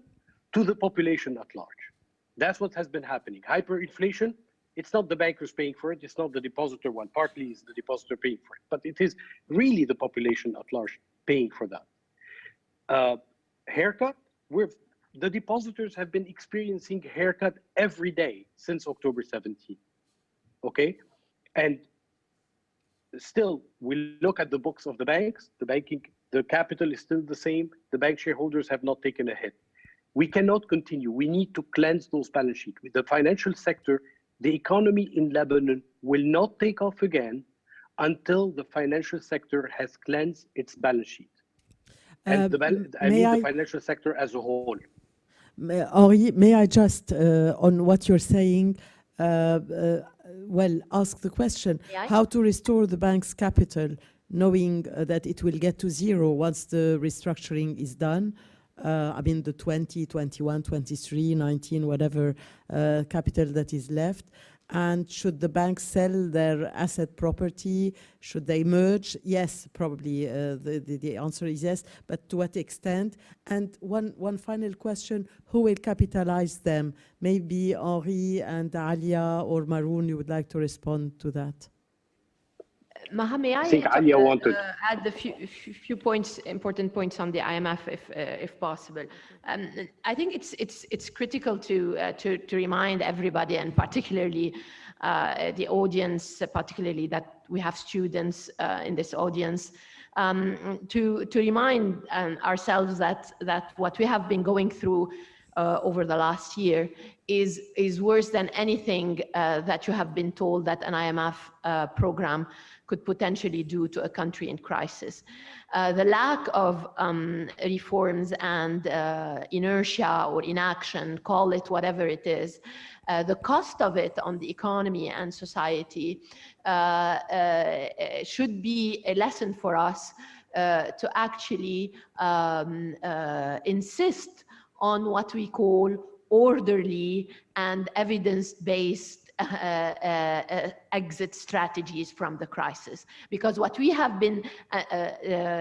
to the population at large. That's what has been happening. Hyperinflation, it's not the bankers paying for it, it's not the depositor one, partly is the depositor paying for it, but it is really the population at large paying for that. Haircut, the depositors have been experiencing haircut every day since October 17th, okay? And still, we look at the books of the banks, the capital is still the same. The bank shareholders have not taken a hit. We cannot continue. We need to cleanse those balance sheets. With the financial sector, the economy in Lebanon will not take off again until the financial sector has cleansed its balance sheet. And the financial sector as a whole. Henri, may I just, on what you're saying, ask the question, how to restore the bank's capital, knowing that it will get to zero once the restructuring is done? I mean, the 20, 21, 23, 19, whatever capital that is left. And should the banks sell their asset property? Should they merge? Yes, probably the answer is yes, but to what extent? And one final question, who will capitalize them? Maybe Henri and Alia or Maroun, you would like to respond to that? Maha, may I think Alia wanted add a few points, important points on the IMF, if possible. I think it's critical to remind everybody, and particularly the audience, particularly that we have students in this audience, to remind ourselves that what we have been going through over the last year is worse than anything that you have been told that an IMF program could potentially do to a country in crisis. The lack of reforms and inertia or inaction, call it whatever it is, the cost of it on the economy and society should be a lesson for us to actually insist on what we call orderly and evidence-based exit strategies from the crisis. Because what we have been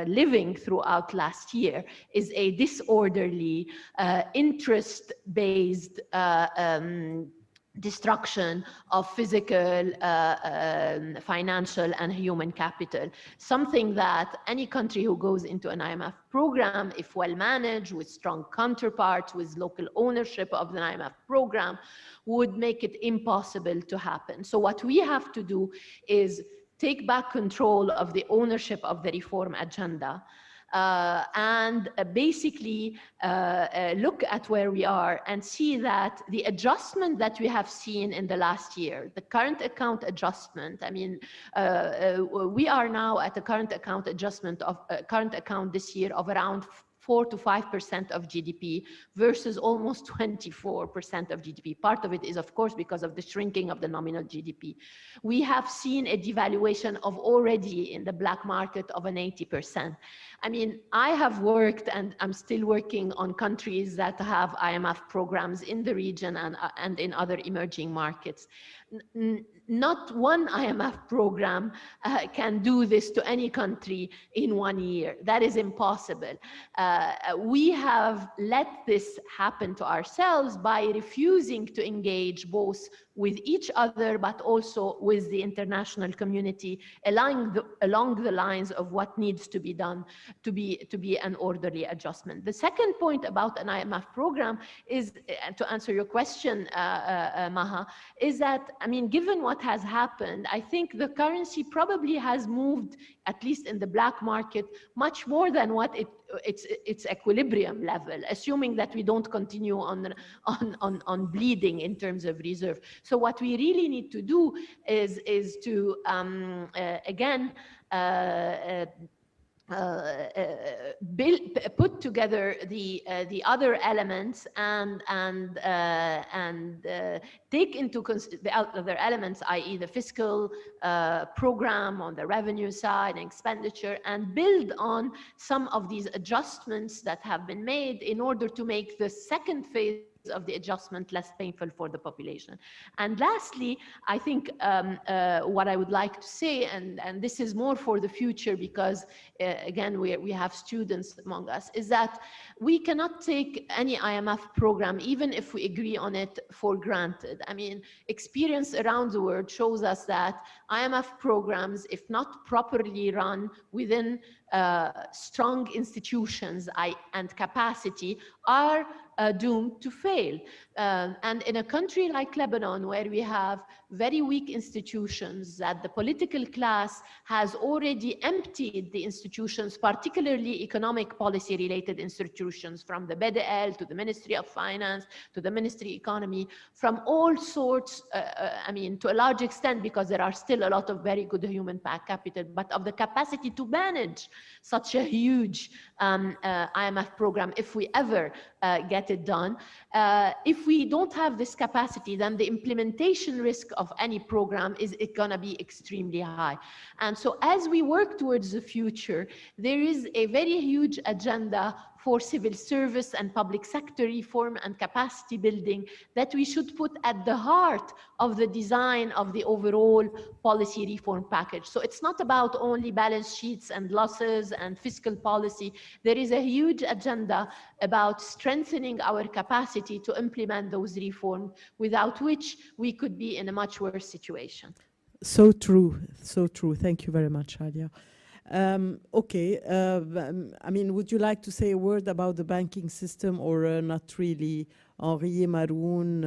living throughout last year is a disorderly, interest-based destruction of physical, financial, and human capital. Something that any country who goes into an IMF program, if well managed, with strong counterparts, with local ownership of the IMF program, would make it impossible to happen. So what we have to do is take back control of the ownership of the reform agenda, and basically look at where we are and see that the adjustment that we have seen in the last year, the current account adjustment, I mean, we are now at a current account adjustment of current account this year of around 4 to 5% of GDP versus almost 24% of GDP. Part of it is, of course, because of the shrinking of the nominal GDP. We have seen a devaluation of already in the black market of an 80%. I mean, I have worked and I'm still working on countries that have IMF programs in the region and in other emerging markets. Not one IMF program can do this to any country in 1 year. That is impossible. We have let this happen to ourselves by refusing to engage both with each other, but also with the international community along the lines of what needs to be done to be an orderly adjustment. The second point about an IMF program is, to answer your question, Maha, is that, I mean, given what has happened, I think the currency probably has moved, at least in the black market, much more than what its equilibrium level, assuming that we don't continue on bleeding in terms of reserve. So what we really need to do is to again put together the other elements and take into the other elements, i.e. the fiscal program on the revenue side and expenditure, and build on some of these adjustments that have been made in order to make the second phase of the adjustment less painful for the population. And lastly, I think what I would like to say, and this is more for the future because again, we have students among us, is that we cannot take any IMF program, even if we agree on it, for granted. I mean, experience around the world shows us that IMF programs, if not properly run within strong institutions and capacity, are doomed to fail. And in a country like Lebanon, where we have very weak institutions, that the political class has already emptied the institutions, particularly economic policy related institutions, from the BDL to the Ministry of Finance to the Ministry of Economy, from all sorts, I mean, to a large extent, because there are still a lot of very good human capital, but of the capacity to manage such a huge IMF program, if we ever get it done. If we don't have this capacity, then the implementation risk of any program is going to be extremely high. And so as we work towards the future, there is a very huge agenda for civil service and public sector reform and capacity building that we should put at the heart of the design of the overall policy reform package. So it's not about only balance sheets and losses and fiscal policy. There is a huge agenda about strengthening our capacity to implement those reforms, without which we could be in a much worse situation. So true, so true. Thank you very much, Alia. Okay, I mean, would you like to say a word about the banking system, or not really? Henri, Maroun?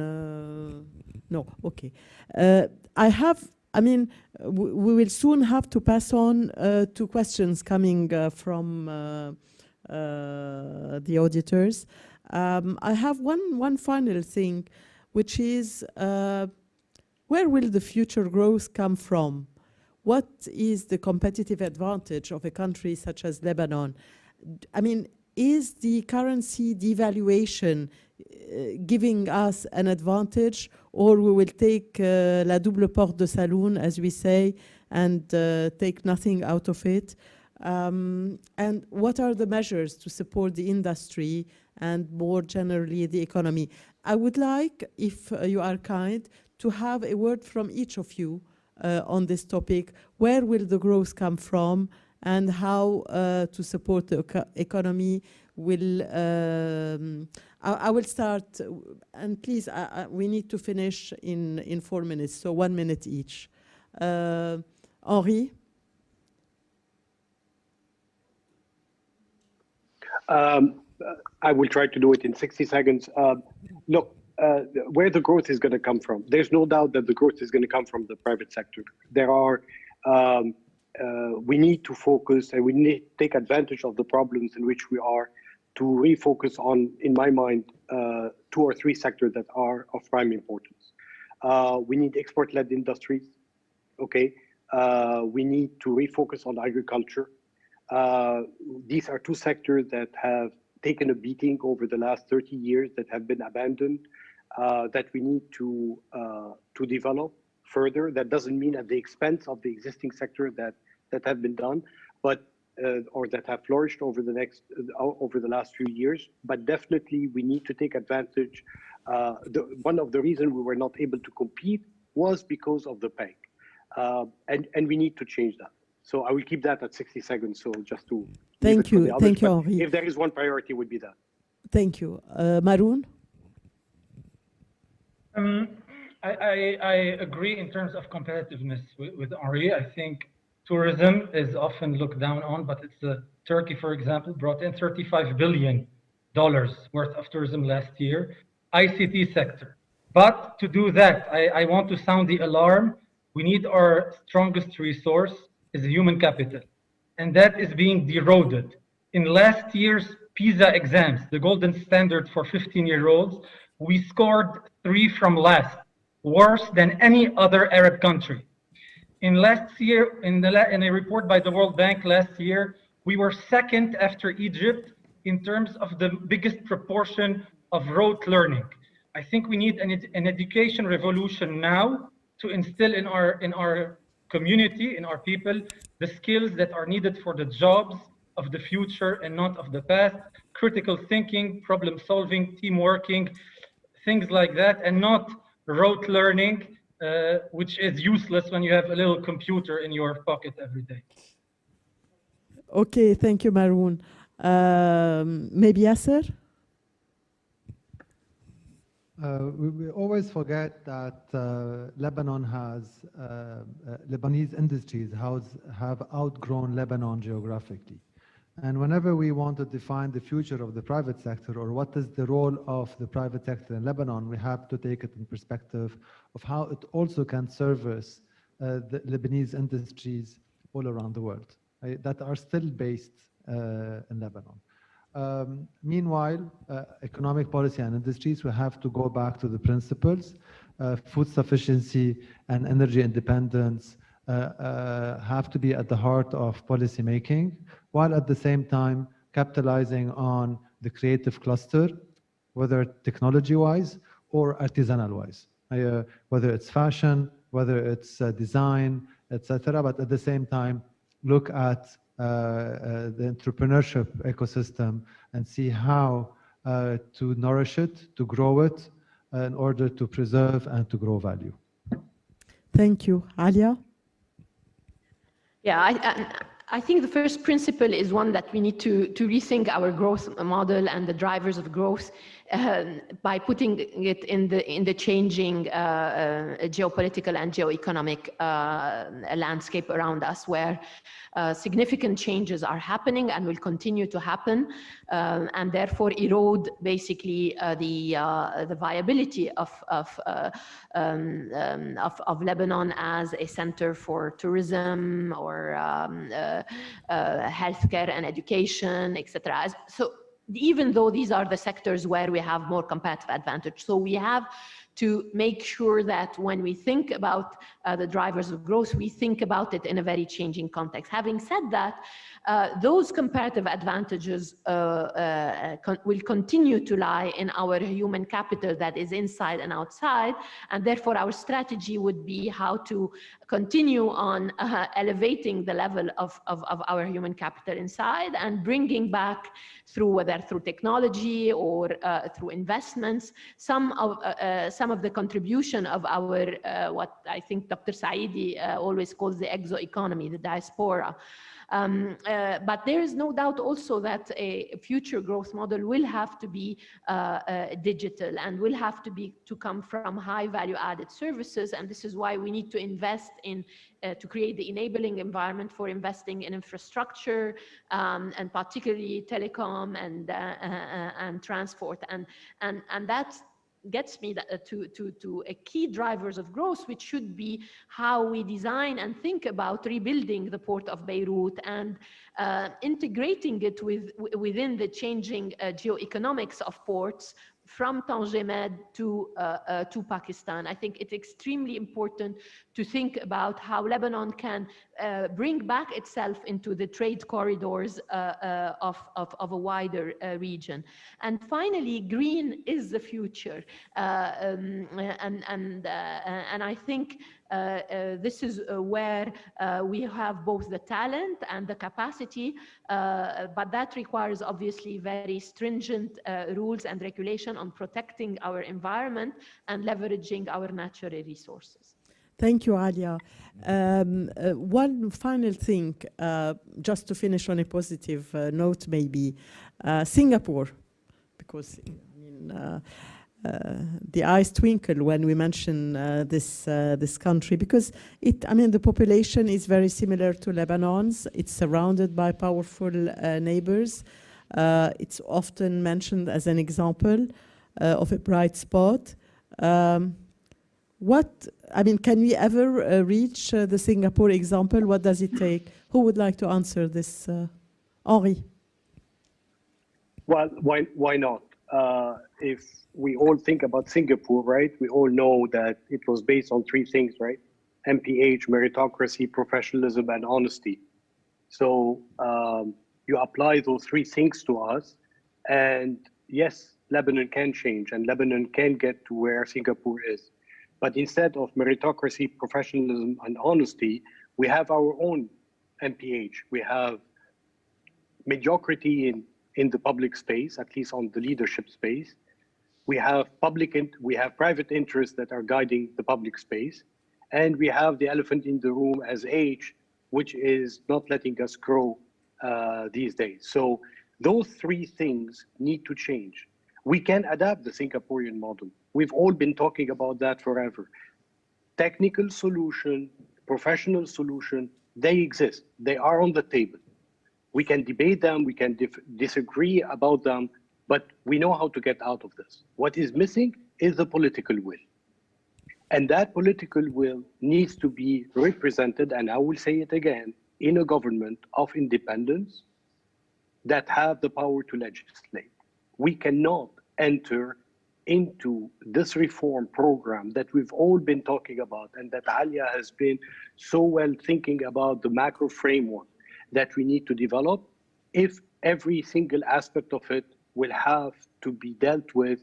No, okay. We will soon have to pass on to questions coming from the auditors. I have one final thing, which is where will the future growth come from? What is the competitive advantage of a country such as Lebanon? I mean, is the currency devaluation giving us an advantage, or we will take la double porte de saloon, as we say, and take nothing out of it? And what are the measures to support the industry and more generally the economy? I would like, if you are kind, to have a word from each of you on this topic. Where will the growth come from, and how to support the economy will... I will start, and please, we need to finish in 4 minutes, so 1 minute each. Henri? I will try to do it in 60 seconds. Look, where the growth is going to come from, there's no doubt that the growth is going to come from the private sector. There are, we need to focus, and we need to take advantage of the problems in which we are, to refocus on, in my mind, 2 or 3 sectors that are of prime importance. We need export-led industries, okay? We need to refocus on agriculture. These are 2 sectors that have taken a beating over the last 30 years, that have been abandoned, that we need to develop further. That doesn't mean at the expense of the existing sector that have been done, but or that have flourished over the last few years. But definitely, we need to take advantage. One of the reasons we were not able to compete was because of the bank, and we need to change that. So I will keep that at 60 seconds. So just to thank you, Henri. If there is one priority, it would be that. Thank you, Maroun. I agree in terms of competitiveness with Henri. I think tourism is often looked down on, but it's Turkey, for example, brought in $35 billion worth of tourism last year. ICT sector. But to do that, I want to sound the alarm. We need our strongest resource is human capital, and that is being eroded. In last year's PISA exams, the golden standard for 15-year-olds, we scored 3 from last, worse than any other Arab country. In last year, in a report by the World Bank last year, we were second after Egypt in terms of the biggest proportion of rote learning. I think we need an education revolution now to instill in our community, in our people, the skills that are needed for the jobs of the future and not of the past. Critical thinking, problem solving, team working, things like that, and not rote learning, which is useless when you have a little computer in your pocket every day. Okay, thank you, Maroun. Maybe Yasser? We always forget that Lebanon has, Lebanese industries have outgrown Lebanon geographically. And whenever we want to define the future of the private sector, or what is the role of the private sector in Lebanon, we have to take it in perspective of how it also can service the Lebanese industries all around the world, right, that are still based in Lebanon. Meanwhile, economic policy and industries, we have to go back to the principles. Food sufficiency and energy independence have to be at the heart of policy making, while at the same time capitalizing on the creative cluster, whether technology-wise or artisanal-wise, whether it's fashion, whether it's design, etc. But at the same time, look at the entrepreneurship ecosystem and see how to nourish it, to grow it, in order to preserve and to grow value. Thank you. Alia? Yeah, I think the first principle is one that we need to rethink our growth model and the drivers of growth by putting it in the changing geopolitical and geoeconomic landscape around us, where significant changes are happening and will continue to happen, and therefore erode basically the viability of Lebanon as a center for tourism or healthcare and education, etc. So even though these are the sectors where we have more competitive advantage, so we have to make sure that when we think about the drivers of growth, we think about it in a very changing context. Having said that, those comparative advantages will continue to lie in our human capital that is inside and outside, and therefore our strategy would be how to continue on elevating the level of our human capital inside and bringing back whether through technology or through investments, some of the contribution of our, what I think Dr. Saidi always calls the exo-economy, the diaspora. But there is no doubt also that a future growth model will have to be digital and will have to come from high value added services. And this is why we need to invest in to create the enabling environment for investing in infrastructure, and particularly telecom and transport. And that's gets me to a key drivers of growth, which should be how we design and think about rebuilding the port of Beirut and integrating it within the changing geoeconomics of ports from Tangimed to Pakistan. I think it's extremely important to think about how Lebanon can bring back itself into the trade corridors of a wider region. And finally, green is the future. And I think this is where we have both the talent and the capacity, but that requires obviously very stringent rules and regulation on protecting our environment and leveraging our natural resources. Thank you, Alia. One final thing, just to finish on a positive note, maybe. Singapore, because the eyes twinkle when we mention this country, because the population is very similar to Lebanon's. It's surrounded by powerful neighbors. It's often mentioned as an example of a bright spot. Can we ever reach the Singapore example? What does it take? Who would like to answer this? Henri. Well, why not? If we all think about Singapore, right, we all know that it was based on three things, right? MPH, meritocracy, professionalism, and honesty. So you apply those three things to us, and yes, Lebanon can change, and Lebanon can get to where Singapore is. But instead of meritocracy, professionalism, and honesty, we have our own MPH. We have mediocrity in the public space, at least on the leadership space. We have private interests that are guiding the public space. And we have the elephant in the room as age, which is not letting us grow these days. So those three things need to change. We can adapt the Singaporean model. We've all been talking about that forever. Technical solution, professional solution, they exist. They are on the table. We can debate them, we can disagree about them, but we know how to get out of this. What is missing is the political will. And that political will needs to be represented, and I will say it again, in a government of independence that have the power to legislate. We cannot enter into this reform program that we've all been talking about, and that Alia has been so well thinking about, the macro framework that we need to develop, if every single aspect of it will have to be dealt with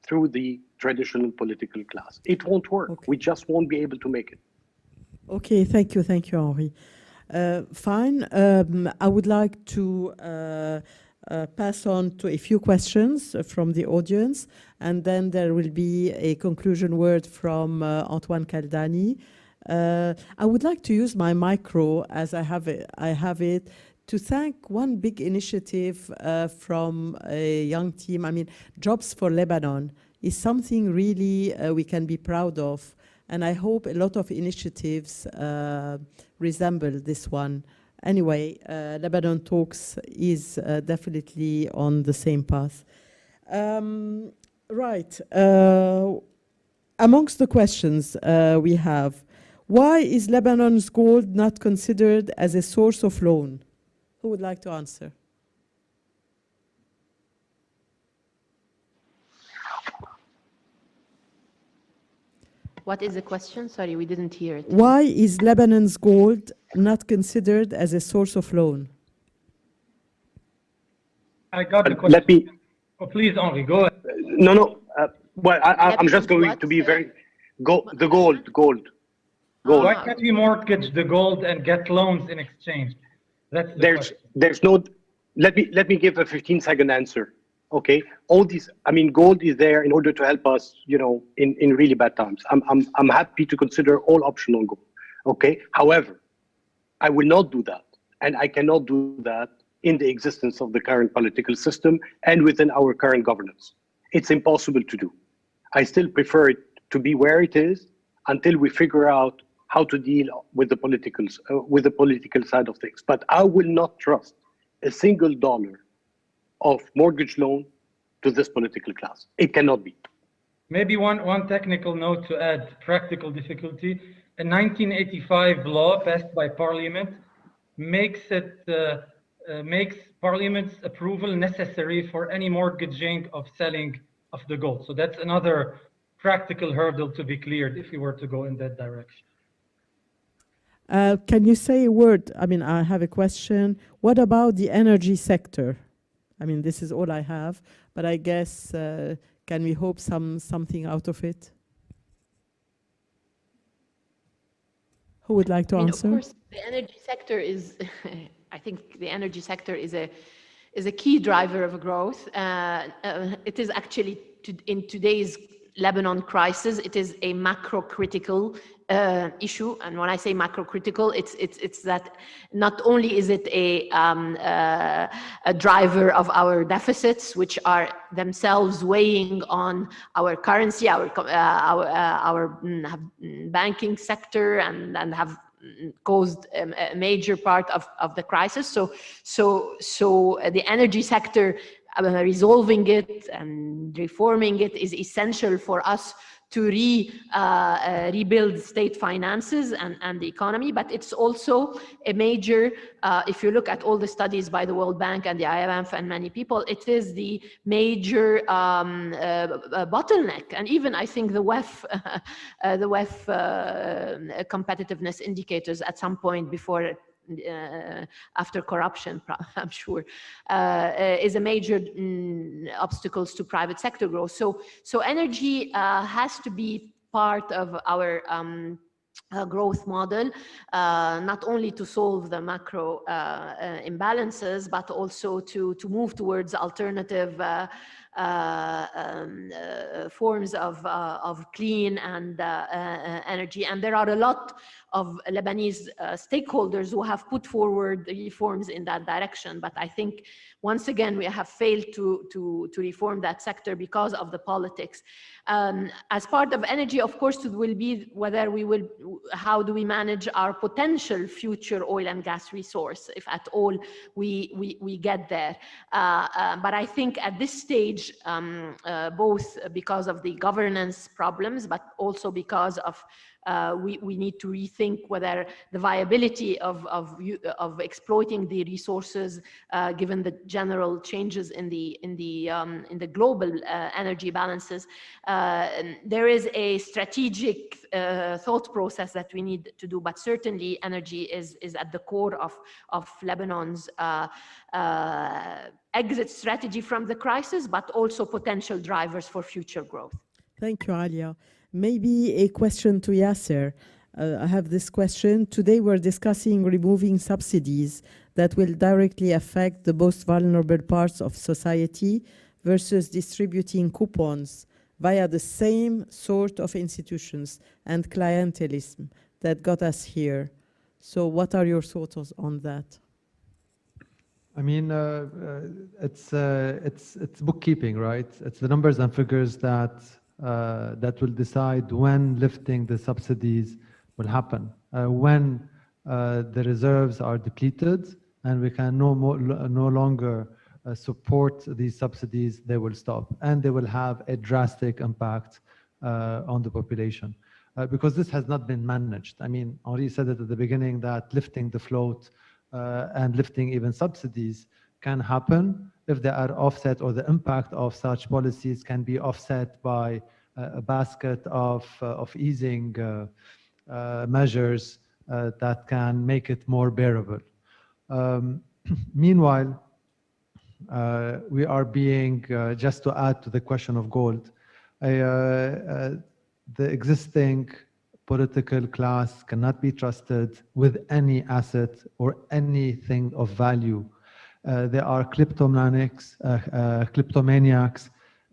through the traditional political class. It won't work. Okay. We just won't be able to make it. Okay, thank you, Henri. Fine. I would like to pass on to a few questions from the audience, and then there will be a conclusion word from Antoine Caldani. I would like to use my micro, as I have it, to thank one big initiative from a young team. Jobs for Lebanon is something really we can be proud of, and I hope a lot of initiatives resemble this one. Anyway, LebanonTalks is definitely on the same path. Right. Amongst the questions we have, why is Lebanon's gold not considered as a source of loan? Who would like to answer? What is the question? Sorry, we didn't hear it. Why is Lebanon's gold not considered as a source of loan? I got the question. Oh, please, Henri, go ahead. No. I'm just going to be very... The gold. Why can't we mortgage the gold and get loans in exchange? That's the question. There's no... Let me give a 15-second answer. Okay, all these, gold is there in order to help us, in really bad times. I'm happy to consider all optional gold. Okay, however, I will not do that, and I cannot do that in the existence of the current political system and within our current governance. It's impossible to do. I still prefer it to be where it is until we figure out how to deal with the political side of things. But I will not trust a single dollar of mortgage loan to this political class. It cannot be. Maybe one technical note to add, practical difficulty. A 1985 law passed by Parliament makes Parliament's approval necessary for any mortgaging of selling the goal. So that's another practical hurdle to be cleared if we were to go in that direction. Can you say a word? I mean, I have a question. What about the energy sector? I mean, this is all I have, but I guess, can we hope something out of it? Who would like to answer? Of course, the energy sector is, I think the energy sector is a key driver of growth. It is actually, in today's Lebanon crisis, it is a macro-critical issue. And when I say macro-critical, it's that not only is it a driver of our deficits, which are themselves weighing on our currency, our banking sector, and have caused a major part of the crisis. So the energy sector, resolving it and reforming it is essential for us to rebuild state finances and the economy, but it's also a major, if you look at all the studies by the World Bank and the IMF and many people, it is the major bottleneck. And even I think the WEF competitiveness indicators at some point before after corruption, I'm sure, is a major obstacles to private sector growth. So energy has to be part of our growth model, not only to solve the macro imbalances, but also to move towards alternative forms of clean and energy. And there are a lot of Lebanese stakeholders who have put forward the reforms in that direction. But I think, once again, we have failed to reform that sector because of the politics. As part of energy, of course, it will be whether we will, how do we manage our potential future oil and gas resource, if at all we get there. But I think at this stage, both because of the governance problems, but also because of we need to rethink whether the viability of exploiting the resources, given the general changes in the global energy balances. There is a strategic thought process that we need to do, but certainly energy is at the core of Lebanon's exit strategy from the crisis, but also potential drivers for future growth. Thank you, Alia. Maybe a question to Yasser. I have this question. Today we're discussing removing subsidies that will directly affect the most vulnerable parts of society versus distributing coupons via the same sort of institutions and clientelism that got us here. So what are your thoughts on that? I mean, it's bookkeeping, right? It's the numbers and figures that will decide when lifting the subsidies will happen. When the reserves are depleted and we can no longer support these subsidies, they will stop, and they will have a drastic impact on the population. Because this has not been managed. I mean, Henri said it at the beginning that lifting the float and lifting even subsidies can happen if they are offset, or the impact of such policies can be offset by a basket of easing measures that can make it more bearable. Meanwhile, we are being, just to add to the question of gold, the existing political class cannot be trusted with any asset or anything of value. They are kleptomaniacs.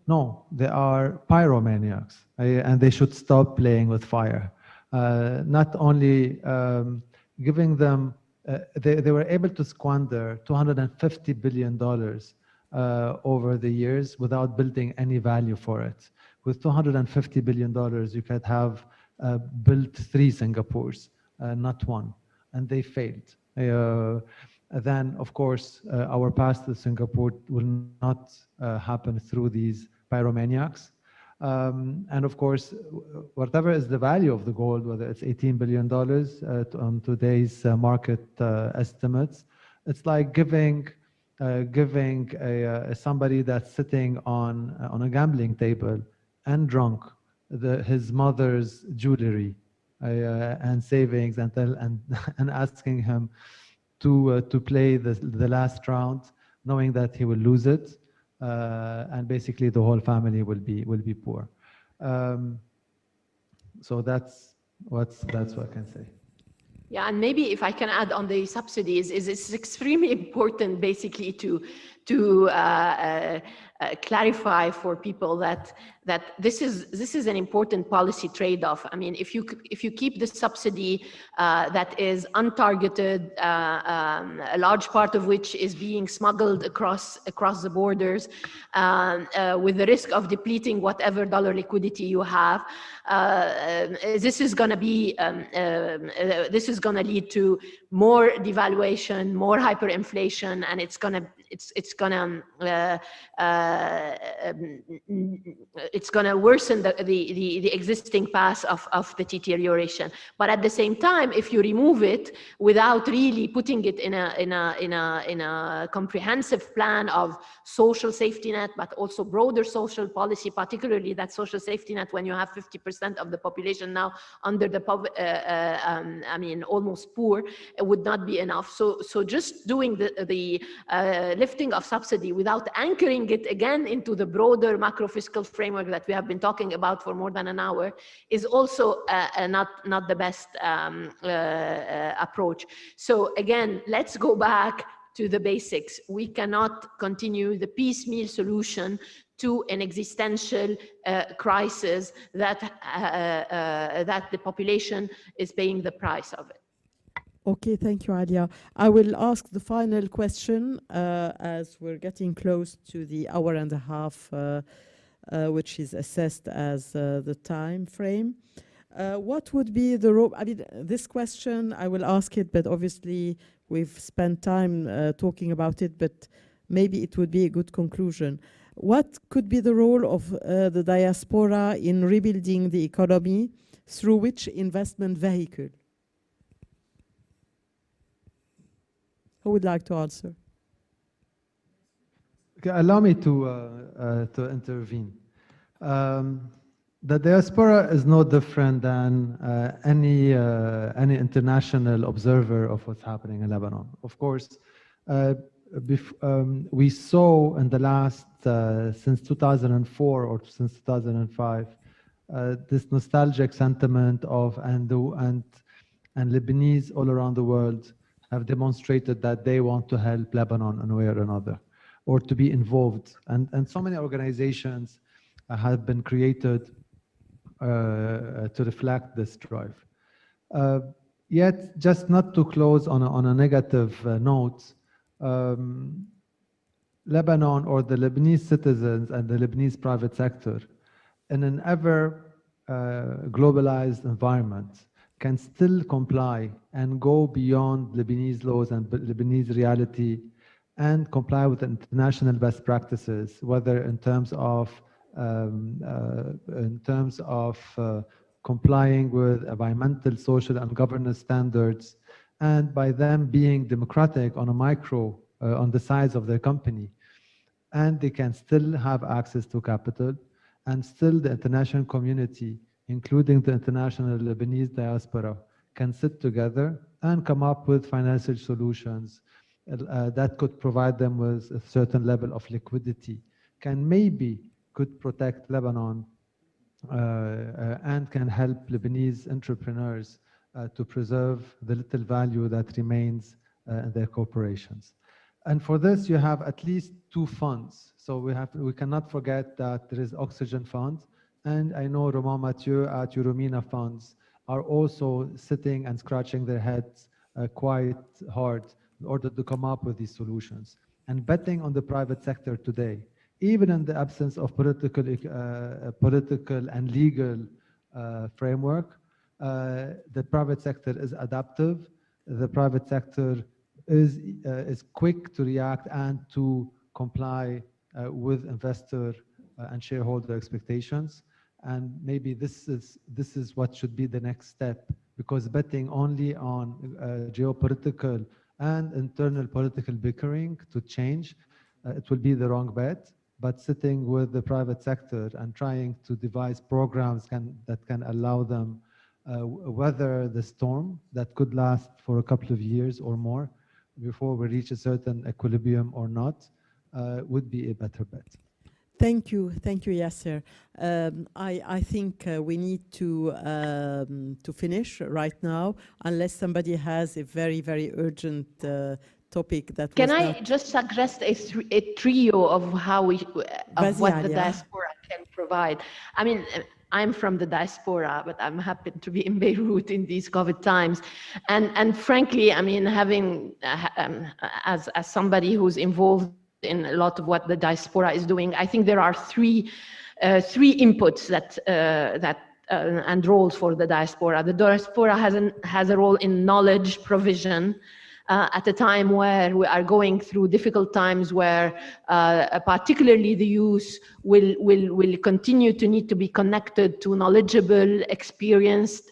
No, they are pyromaniacs, and they should stop playing with fire. Not only giving them, they were able to squander $250 billion over the years without building any value for it. With $250 billion, you could have built 3 Singapores, not one, and they failed. Then, of course, our path to Singapore will not happen through these pyromaniacs. And of course, whatever is the value of the gold, whether it's $18 billion on today's market estimates, it's like giving giving somebody that's sitting on a gambling table and drunk his mother's jewelry and savings and asking him to play the last round, knowing that he will lose it, and basically the whole family will be poor. So that's what I can say. Yeah, and maybe if I can add on the subsidies, it's extremely important basically to clarify for people that this is an important policy trade-off. I mean, if you keep the subsidy that is untargeted, a large part of which is being smuggled across the borders, with the risk of depleting whatever dollar liquidity you have, this is going to lead to more devaluation, more hyperinflation, and it's going to worsen the existing path of the deterioration. But at the same time, if you remove it without really putting it in a comprehensive plan of social safety net, but also broader social policy, particularly that social safety net when you have 50% of the population now under the almost poor, it would not be enough. So just doing the lifting of subsidy without anchoring it again into the broader macro fiscal framework that we have been talking about for more than an hour is also not the best approach. So again, let's go back to the basics. We cannot continue the piecemeal solution to an existential crisis that the population is paying the price of it. Okay, thank you, Alia. I will ask the final question as we're getting close to the hour and a half, which is assessed as the time frame. What would be the role? I mean, this question, I will ask it, but obviously we've spent time talking about it, but maybe it would be a good conclusion. What could be the role of the diaspora in rebuilding the economy through which investment vehicle? Who would like to answer? Okay, allow me to intervene. The diaspora is no different than any international observer of what's happening in Lebanon. Of course, we saw in the last, since 2004 or since 2005, this nostalgic sentiment of and Lebanese all around the world have demonstrated that they want to help Lebanon in a way or another, or to be involved. And so many organizations have been created to reflect this drive. Yet, just not to close on a negative note, Lebanon or the Lebanese citizens and the Lebanese private sector, in an ever globalized environment, can still comply and go beyond Lebanese laws and Lebanese reality and comply with international best practices, whether in terms of complying with environmental, social, and governance standards, and by them being democratic on a micro, on the size of their company. And they can still have access to capital, and still the international community, including the international Lebanese diaspora, can sit together and come up with financial solutions that could provide them with a certain level of liquidity, could protect Lebanon and can help Lebanese entrepreneurs to preserve the little value that remains in their corporations. And for this, you have at least two funds. So we cannot forget that there is Oxygen Fund, and I know Romain Mathieu at Euromina Funds are also sitting and scratching their heads quite hard in order to come up with these solutions. And betting on the private sector today, even in the absence of political and legal framework, the private sector is adaptive. The private sector is quick to react and to comply with investor and shareholder expectations. And maybe this is what should be the next step, because betting only on geopolitical and internal political bickering to change, it will be the wrong bet. But sitting with the private sector and trying to devise programs that can allow them weather the storm that could last for a couple of years or more before we reach a certain equilibrium or not, would be a better bet. Thank you, Yasser. I think we need to finish right now, unless somebody has a very, very urgent topic that. Can I just suggest a trio of how what the diaspora can provide? I mean, I'm from the diaspora, but I'm happy to be in Beirut in these COVID times, and frankly, I mean, having as somebody who's involved in a lot of what the diaspora is doing, I think there are three inputs that and roles for the diaspora. The diaspora has a role in knowledge provision at a time where we are going through difficult times, where particularly the youth will continue to need to be connected to knowledgeable, experienced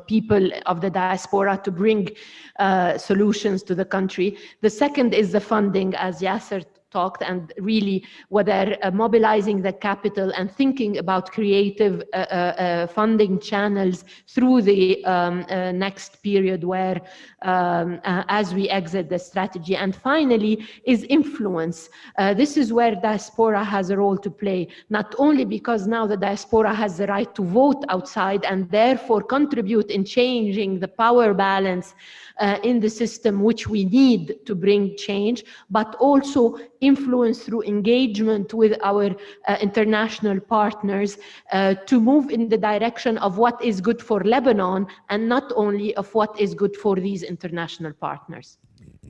people of the diaspora to bring solutions to the country. The second is the funding, as Yasser talked, and really whether mobilizing the capital and thinking about creative funding channels through the next period where as we exit the strategy. And finally is influence. This is where diaspora has a role to play, not only because now the diaspora has the right to vote outside and therefore contribute in changing the power balance in the system, which we need to bring change, but also influence through engagement with our international partners to move in the direction of what is good for Lebanon and not only of what is good for these international partners.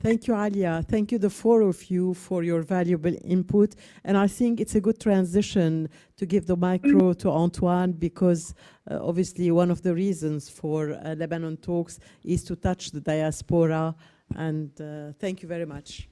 Thank you, Alia. Thank you, the four of you, for your valuable input. And I think it's a good transition to give the micro to Antoine, because obviously one of the reasons for Lebanon Talks is to touch the diaspora. And thank you very much.